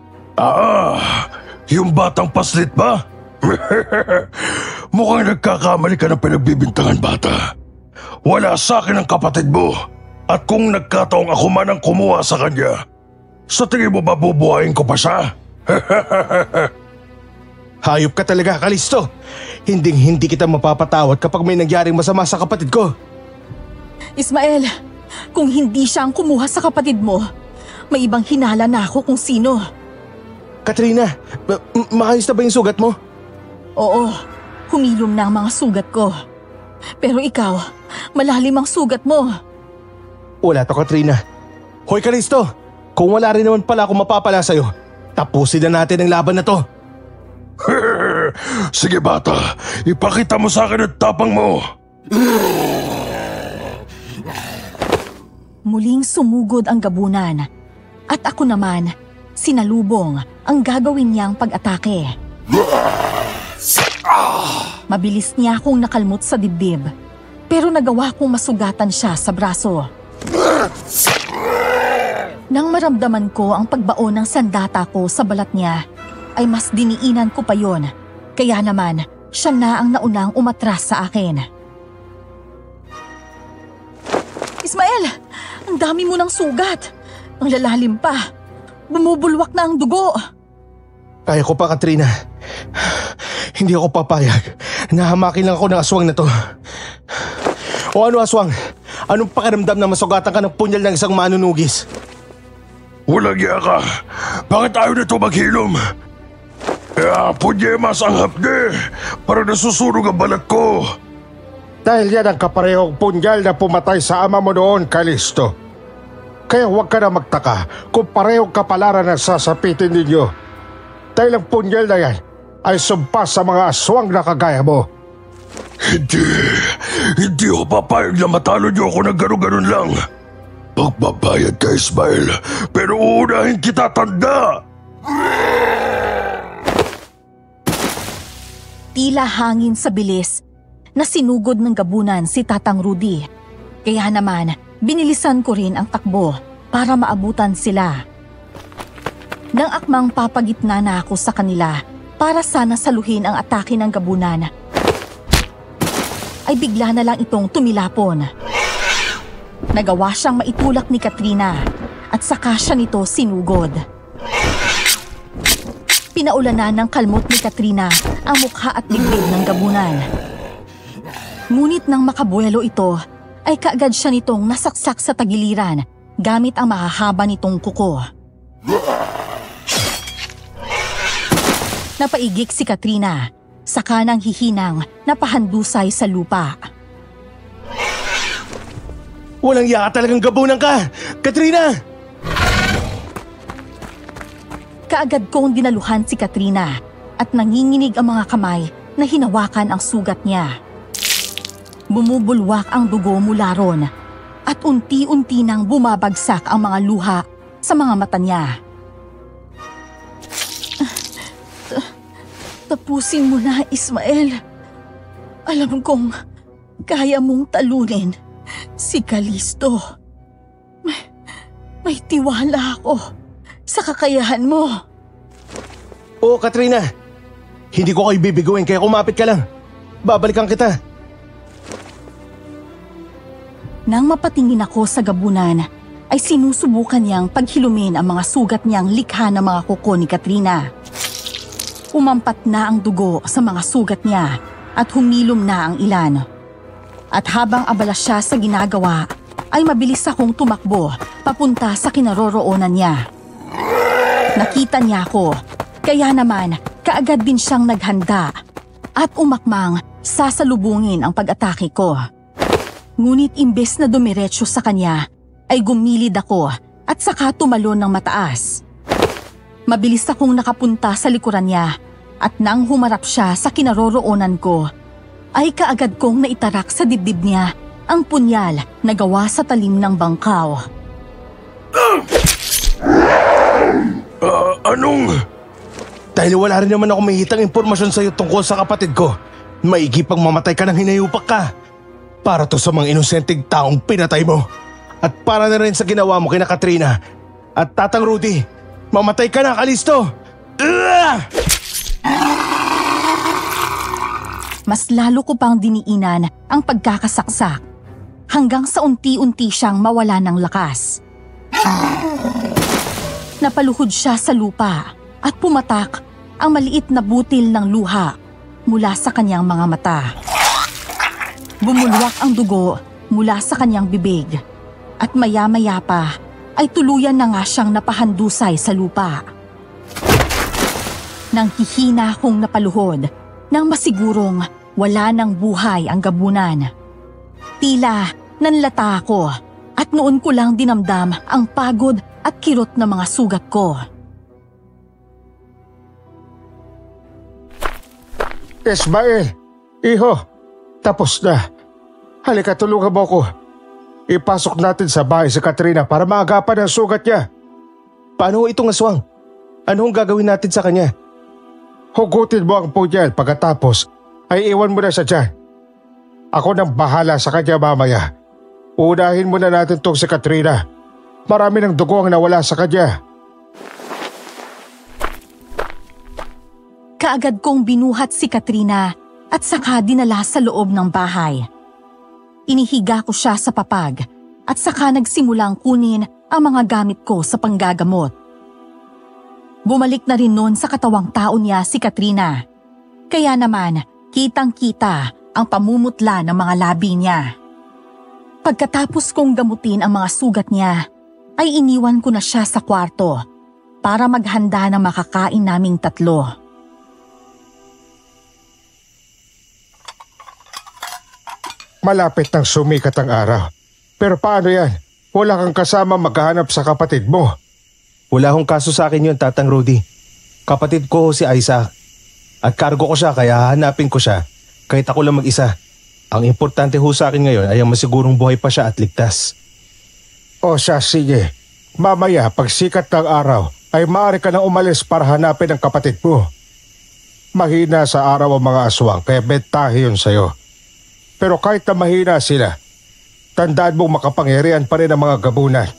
Yung batang paslit ba? Mukhang nagkakamali ka ng pinagbibintangan, bata. Wala sa akin ang kapatid mo. At kung nagkataong ako man ang kumuha sa kanya, sa tingin mo ba bubuhayin ko pa siya? Hayop ka talaga, Kalisto. Hindi kita mapapatawad kapag may nangyaring masama sa kapatid ko. Ismael, kung hindi siya ang kumuha sa kapatid mo, may ibang hinala na ako kung sino. Katrina, maayos na ba yung sugat mo? Oo, humilom na ang mga sugat ko. Pero ikaw, malalim ang sugat mo. Wala to, Katrina. Hoy, Kalisto! Kung wala rin naman pala ako mapapala sa'yo, tapusin na natin ang laban na to. Sige bata, ipakita mo sa akin ang tapang mo. Muling sumugod ang gabunan at ako naman, sinalubong ang gagawin niyang pag-atake. Mabilis niya akong nakalmot sa dibdib, pero nagawa kong masugatan siya sa braso. Nang maramdaman ko ang pagbao ng sandata ko sa balat niya, ay mas diniinan ko pa yon. Kaya naman, siya na ang naunang umatras sa akin. Ismael! Ang dami mo ng sugat! Ang lalalim pa! Bumubulwak na ang dugo! Kaya ko pa, Katrina. Hindi ako papayag. Nahamakin lang ako ng aswang na to. O ano, aswang? Anong pakiramdam na masugatan ka ng punyal ng isang manunugis? Walang iya ka. Bakit ayaw nito maghilom? Punyemas ang hapde. Para nasusunog ang balat ko. Dahil yan ang kaparehong punyal na pumatay sa ama mo noon, Kalisto. Kaya huwag ka na magtaka kung parehong kapalaran ang sasapitin ninyo. Dahil ang punyal na yan ay sumpa sa mga aswang na kagaya mo. Hindi ako papayag na matalo niyo ako ng gano'n-gano'n lang. Magbabayad ka, Ismael, pero uunahin kita, tanda! Tila hangin sa bilis na sinugod ng gabunan si Tatang Rudy. Kaya naman, binilisan ko rin ang takbo para maabutan sila. Nang akmang papagitna na ako sa kanila para sana saluhin ang atake ng gabunan, ay bigla na lang itong tumilapon. Nagawa siyang maitulak ni Katrina at saka siya nito sinugod. Pinaulanan ng kalmot ni Katrina ang mukha at dibdib ng gabunan. Ngunit nang makabuelo ito, ay kaagad siya nitong nasaksak sa tagiliran gamit ang mahahaba nitong kuko. Napaigik si Katrina, saka nang hihinang napahandusay sa lupa. Walang iya ka talagang gabunan ka! Katrina! Kaagad kong dinaluhan si Katrina at nanginginig ang mga kamay na hinawakan ang sugat niya. Bumubulwak ang dugo mula ron at unti-unti nang bumabagsak ang mga luha sa mga mata niya. Tapusin mo na, Ismael. Alam kong kaya mong talunin si Kalisto. May tiwala ako sa kakayahan mo. Oo, Katrina. Hindi ko kayo bibiguin kaya kumapit ka lang. Babalikan kita. Nang mapatingin ako sa gabunan, ay sinusubukan niyang paghilumin ang mga sugat niyang likha ng mga kuko ni Katrina. Umampat na ang dugo sa mga sugat niya at humilom na ang ilan. At habang abala siya sa ginagawa, ay mabilis akong tumakbo papunta sa kinaroroonan niya. Nakita niya ako, kaya naman kaagad din siyang naghanda at umakmang sasalubungin ang pag-atake ko. Ngunit imbes na dumiretso sa kanya, ay gumilid ako at saka tumalon ng mataas. Mabilis akong nakapunta sa likuran niya at nang humarap siya sa kinaroroonan ko, ay kaagad kong naitarak sa dibdib niya ang punyal na gawa sa talim ng bangkaw. Anong? Dahil wala rin naman ako mahihitang impormasyon sa'yo tungkol sa kapatid ko, maigi pang mamatay ka ng hinayupak ka. Para to sa mga inosenteng taong pinatay mo. At para na rin sa ginawa mo kina Katrina at Tatang Rudy, mamatay ka na, Kalisto! Mas lalo ko pang diniinan ang pagkakasaksak hanggang sa unti-unti siyang mawala ng lakas. Napaluhod siya sa lupa at pumatak ang maliit na butil ng luha mula sa kanyang mga mata. Bumulwak ang dugo mula sa kanyang bibig at maya-maya pa ay tuluyan na nga siyang napahandusay sa lupa. Nang hihina akong napaluhod, nang masigurong wala ng buhay ang gabunan. Tila nanlata ako at noon ko lang dinamdam ang pagod at kirot na mga sugat ko. Ismael, iho, tapos na. Halika, tulungan mo ko. Ipasok natin sa bahay si Katrina para maagapan ang sugat niya. Paano itong aswang? Anong gagawin natin sa kanya? Hugutin mo ang punyal pagkatapos ay iwan mo na siya dyan. Ako nang bahala sa kanya mamaya. Unahin muna natin tong si Katrina. Marami ng dugo ang nawala sa kanya. Kaagad kong binuhat si Katrina at saka dinala sa loob ng bahay. Inihiga ko siya sa papag at saka nagsimulang kunin ang mga gamit ko sa panggagamot. Bumalik na rin noon sa katawang tao niya si Katrina. Kaya naman, kitang-kita ang pamumutla ng mga labi niya. Pagkatapos kong gamutin ang mga sugat niya, ay iniwan ko na siya sa kwarto para maghanda ng makakain naming tatlo. Malapit nang sumikat ang araw. Pero paano yan? Wala kang kasama maghahanap sa kapatid mo. Wala akong kaso sa akin yun, Tatang Rudy. Kapatid ko si Isaac. At kargo ko siya kaya hahanapin ko siya. Kahit ako lang mag-isa. Ang importante ho sa akin ngayon ay ang masigurong buhay pa siya at ligtas. O siya, sige. Mamaya pag sikat ng araw ay maaari ka nang umalis para hanapin ang kapatid mo. Mahina sa araw ang mga aswang kaya bentahe yun sa'yo. Pero kahit na mahina sila, tandaan mong makapangyarihan pa rin ang mga gabunan.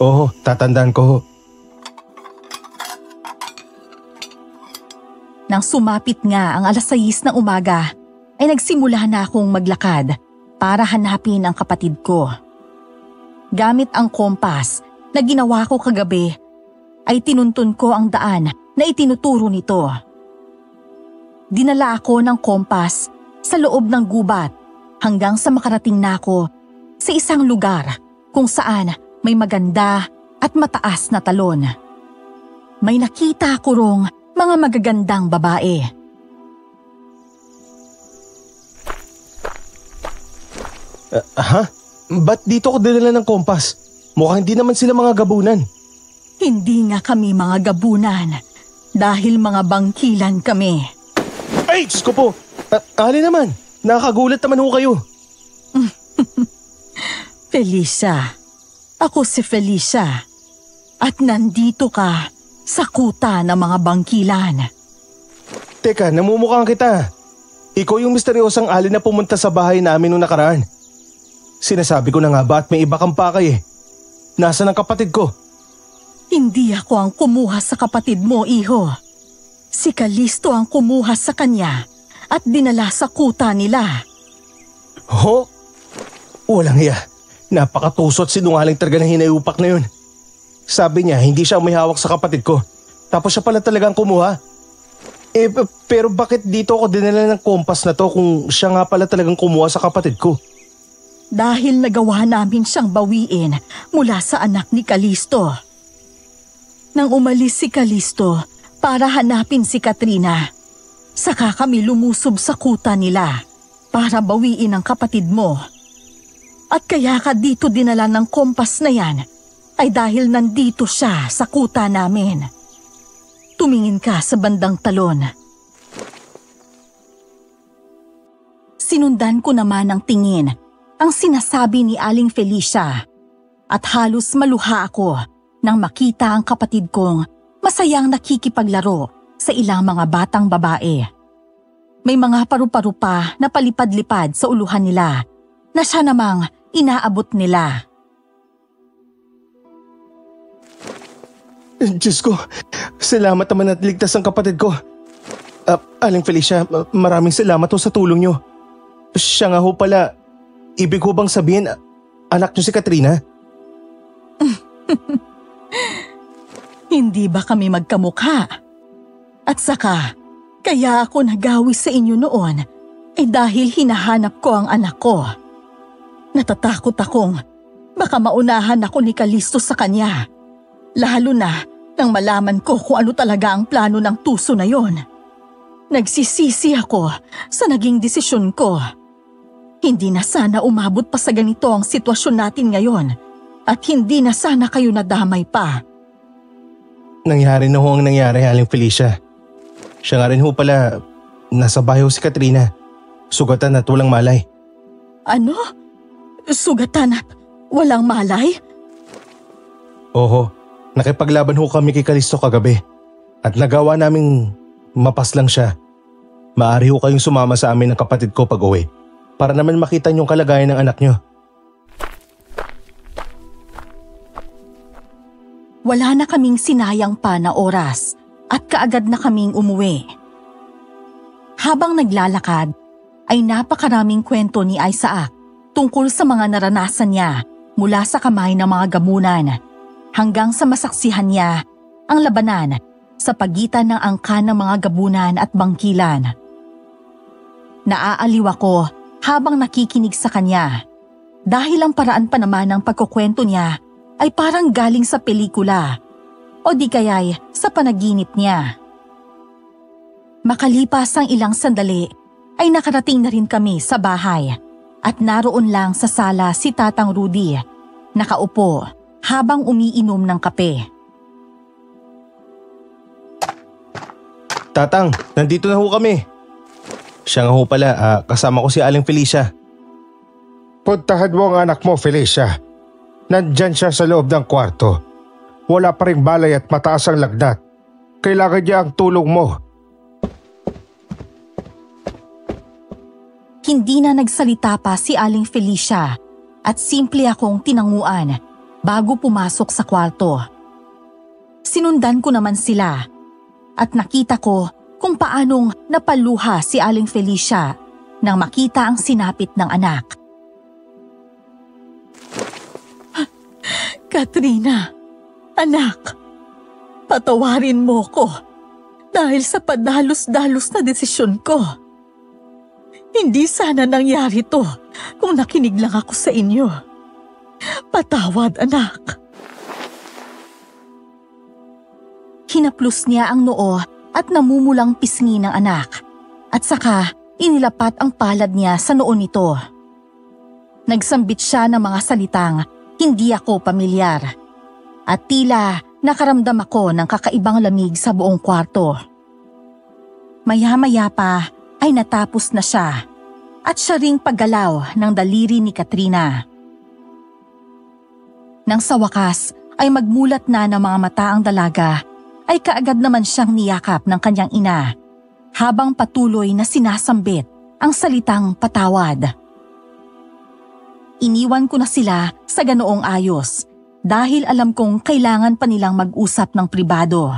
Oo, tatandaan ko ho. Nang sumapit nga ang 6:00 ng umaga, ay nagsimula na akong maglakad para hanapin ang kapatid ko. Gamit ang kompas na ginawa ko kagabi, ay tinuntun ko ang daan na itinuturo nito. Dinala ako ng kompas sa loob ng gubat hanggang sa makarating na ako sa isang lugar kung saan may maganda at mataas na talon. May nakita ko rong mga magagandang babae. Ha? Ba't dito ko dinala ng kompas? Mukhang hindi naman sila mga gabunan. Hindi nga kami mga gabunan dahil mga bangkilan kami. Ay, Diyos ko po! Ali naman, nakakagulat naman ho kayo. Felicia, ako si Felicia at nandito ka sa kuta ng mga bangkilan. Teka, namumukhang kita. Ikaw yung misteryosang Ali na pumunta sa bahay namin nung nakaraan. Sinasabi ko na nga ba at may iba kang pakay eh. Nasaan ang kapatid ko? Hindi ako ang kumuha sa kapatid mo, iho. Si Kalisto ang kumuha sa kanya at dinala sa kuta nila. Ho? Walang iya. Napakatusot sinungaling talaga ng hinayupak na yun. Sabi niya hindi siya may hawak sa kapatid ko. Tapos siya pala talagang kumuha. Pero bakit dito ako dinala ng kompas na to kung siya nga pala talagang kumuha sa kapatid ko? Dahil nagawa namin siyang bawiin mula sa anak ni Kalisto. Nang umalis si Kalisto para hanapin si Katrina, saka kami lumusob sa kuta nila para bawiin ang kapatid mo. At kaya ka dito dinala ng kompas na yan ay dahil nandito siya sa kuta namin. Tumingin ka sa bandang talon. Sinundan ko naman ang tingin ang sinasabi ni Aling Felicia at halos maluha ako nang makita ang kapatid kong masayang nakikipaglaro sa ilang mga batang babae. May mga paru-paro pa na palipad-lipad sa uluhan nila na siya namang inaabot nila. Diyos ko, salamat naman at ligtas ang kapatid ko. Aling Felicia, maraming salamat ho sa tulong niyo. Siya nga ho pala, ibig ko bang sabihin, anak niyo si Katrina? Hindi ba kami magkamukha? At saka, kaya ako nagawi sa inyo noon ay dahil hinahanap ko ang anak ko. Natatakot akong baka maunahan ako ni Kalisto sa kanya. Lalo na nang malaman ko kung ano talaga ang plano ng tuso na yon. Nagsisisi ako sa naging desisyon ko. Hindi na sana umabot pa sa ganito ang sitwasyon natin ngayon at hindi na sana kayo nadamay pa. Nangyari na ho ang nangyari, Aling Felicia. Siya nga rin ho pala, nasa bahay ho si Katrina. Sugatan at walang malay. Ano? Sugatan at walang malay? Oho, nakipaglaban ho kami kay Kalisto kagabi. At nagawa naming mapaslang siya. Maaari ho kayong sumama sa amin ng kapatid ko pag-uwi. Para naman makita niyong kalagayan ng anak niyo. Wala na kaming sinayang pa na oras at kaagad na kaming umuwi. Habang naglalakad, ay napakaraming kwento ni Isaac tungkol sa mga naranasan niya mula sa kamay ng mga gamunan hanggang sa masaksihan niya ang labanan sa pagitan ng angkan ng mga gabunan at bangkilan. Naaaliw ako habang nakikinig sa kanya dahil ang paraan pa naman ng pagkukwento niya ay parang galing sa pelikula o di kaya'y sa panaginip niya. Makalipas ang ilang sandali ay nakarating na rin kami sa bahay at naroon lang sa sala si Tatang Rudy, nakaupo habang umiinom ng kape. Tatang, nandito na ho kami. Siya nga ho pala, kasama ko si Aling Felicia. Puntahan mo ang anak mo, Felicia. Nandyan siya sa loob ng kwarto. Wala pa ring balay at mataas ang lagnat. Kailangan niya ang tulong mo. Hindi na nagsalita pa si Aling Felicia at simple akong tinanguan bago pumasok sa kwarto. Sinundan ko naman sila at nakita ko kung paanong napaluha si Aling Felicia nang makita ang sinapit ng anak. Katrina, anak, patawarin mo ko dahil sa padalos-dalos na desisyon ko. Hindi sana nangyari to kung nakinig lang ako sa inyo. Patawad, anak. Hinaplos niya ang noo at namumulang pisngi ng anak at saka inilapat ang palad niya sa noo nito. Nagsambit siya ng mga salitang hindi ako pamilyar at tila nakaramdam ako ng kakaibang lamig sa buong kwarto. Maya-maya pa ay natapos na siya at siya ring paggalaw ng daliri ni Katrina. Nang sa wakas ay magmulat na ng mga mata ang dalaga, ay kaagad naman siyang niyakap ng kanyang ina habang patuloy na sinasambit ang salitang patawad. Iniwan ko na sila sa ganoong ayos dahil alam kong kailangan pa nilang mag-usap ng pribado.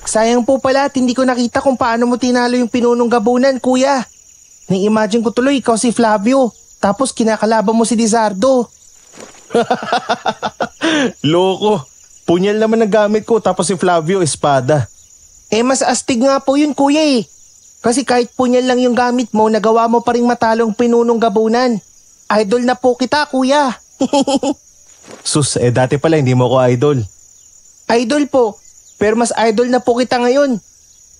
Sayang po pala at hindi ko nakita kung paano mo tinalo yung pinunong gabunan, kuya. Nai-imagine ko tuloy ikaw si Flavio, tapos kinakalaban mo si Lizardo. Loko, punyal naman ang gamit ko tapos si Flavio espada. Mas astig nga po yun, kuya eh. Kasi kahit punyal lang yung gamit mo, nagawa mo pa rin matalong pinunong gabunan. Idol na po kita, kuya. Sus, dati pala hindi mo ko idol. Idol po, pero mas idol na po kita ngayon.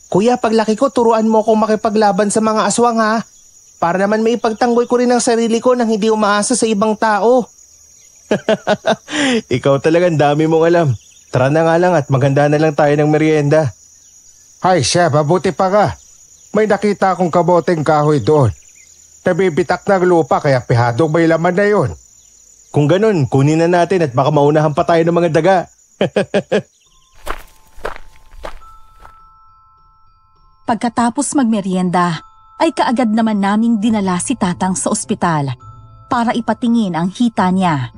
Kuya, paglaki ko, turuan mo akong makipaglaban sa mga aswang ha. Para naman may ipagtanggol ko rin ang sarili ko nang hindi umaasa sa ibang tao. Ikaw talagang dami mong alam. Tara na nga lang at maganda na lang tayo ng merienda. Ay siya, mabuti pa nga. May nakita akong kaboteng kahoy doon. Nabibitak ng lupa kaya pihadong may laman na yun. Kung ganun, kunin na natin at baka maunahan pa tayo ng mga daga. Pagkatapos magmerienda, ay kaagad naman naming dinala si Tatang sa ospital para ipatingin ang hita niya.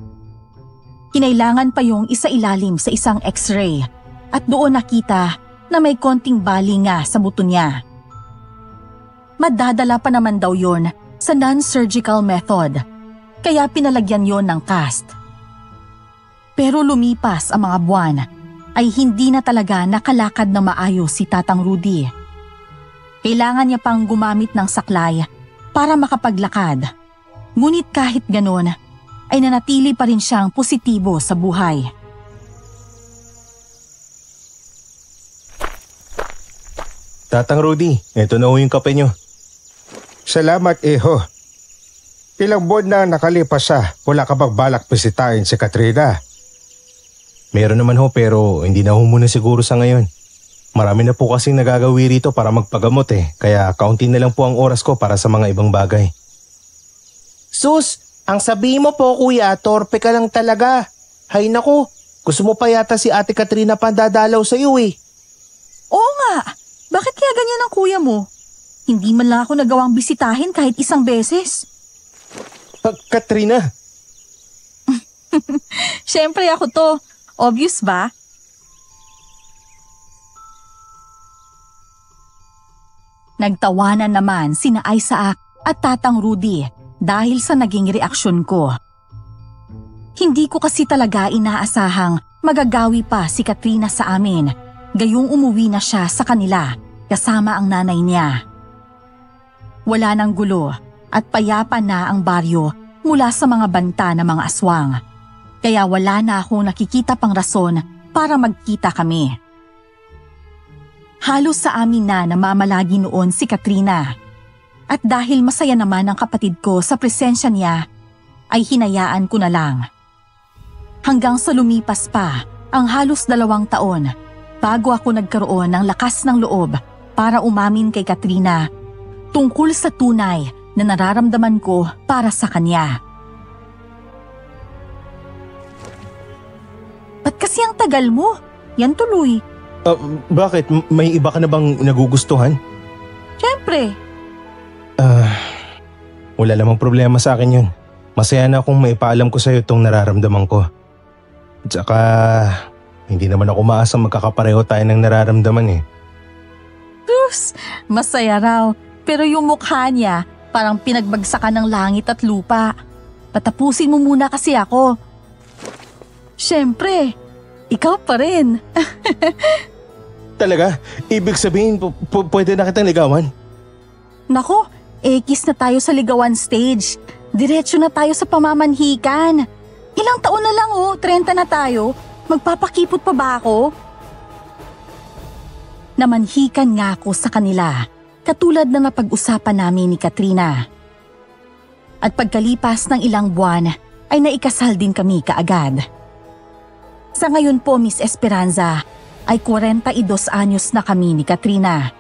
Kinailangan pa yung isailalim sa isang x-ray at doon nakita na may konting bali nga sa buto niya. Madadala pa naman daw yon sa non-surgical method, kaya pinalagyan yon ng cast. Pero lumipas ang mga buwan, ay hindi na talaga nakalakad na maayos si Tatang Rudy. Kailangan niya pang gumamit ng saklay para makapaglakad. Ngunit kahit ganon, ay nanatili pa rin siyang positibo sa buhay. Tatang Rudy, eto na ho yung kape nyo. Salamat, iho. Ilang buwan na nakalipas wala ka bang balak bisitahin si Katrina? Meron naman ho pero hindi na ho muna siguro sa ngayon. Marami na po kasing nagagawi rito para magpagamot kaya kaunti na lang po ang oras ko para sa mga ibang bagay. Sus, ang sabi mo po kuya, torpe ka lang talaga. Hay naku, gusto mo pa yata si Ate Katrina pandadalaw sa iyo Oo nga, bakit kaya ganyan ang kuya mo? Hindi man lang ako nagawang bisitahin kahit isang beses. Katrina! Siyempre ako to. Obvious ba? Nagtawanan naman sina Isaac at Tatang Rudy dahil sa naging reaksyon ko. Hindi ko kasi talaga inaasahang magagawi pa si Katrina sa amin, gayong umuwi na siya sa kanila kasama ang nanay niya. Wala nang gulo at payapa na ang baryo mula sa mga banta ng mga aswang. Kaya wala na akong nakikita pang rason para magkita kami. Halos sa amin na namamalagi noon si Katrina. At dahil masaya naman ang kapatid ko sa presensya niya, ay hinayaan ko na lang. Hanggang sa lumipas pa ang halos 2 taon bago ako nagkaroon ng lakas ng loob para umamin kay Katrina tungkol sa tunay na nararamdaman ko para sa kanya. Ba't kasi ang tagal mo? Yan tuloy. Bakit? May iba ka na bang nagugustuhan? Siyempre. Wala namang problema sa akin yun. Masaya na akong maipaalam ko sa'yo itong nararamdaman ko. At saka, hindi naman ako maasang magkakapareho tayo ng nararamdaman Sus, masaya raw. Pero yung mukha niya, parang pinagbagsakan ng langit at lupa. Patapusin mo muna kasi ako. Siyempre, ikaw pa rin. Talaga? Ibig sabihin, pwede na kitang ligawan? Nako, kiss na tayo sa ligawan stage. Diretso na tayo sa pamamanhikan. Ilang taon na lang 30 na tayo. Magpapakipot pa ba ako? Namanhikan nga ako sa kanila, katulad na napag-usapan namin ni Katrina. At pagkalipas ng ilang buwan, ay naikasal din kami kaagad. Sa ngayon po, Miss Esperanza, ay 42 anyos na kami ni Katrina.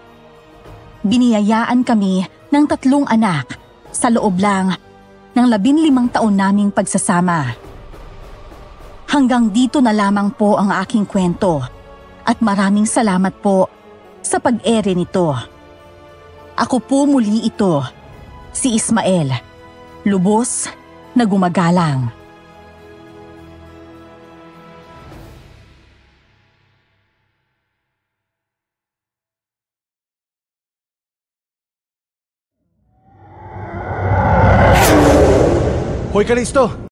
Biniyayaan kami ng 3 anak sa loob lang ng 15 taon naming pagsasama. Hanggang dito na lamang po ang aking kwento at maraming salamat po sa pag-ere nito. Ako po muli ito, si Ismael, lubos na gumagalang. Hoy Kalisto!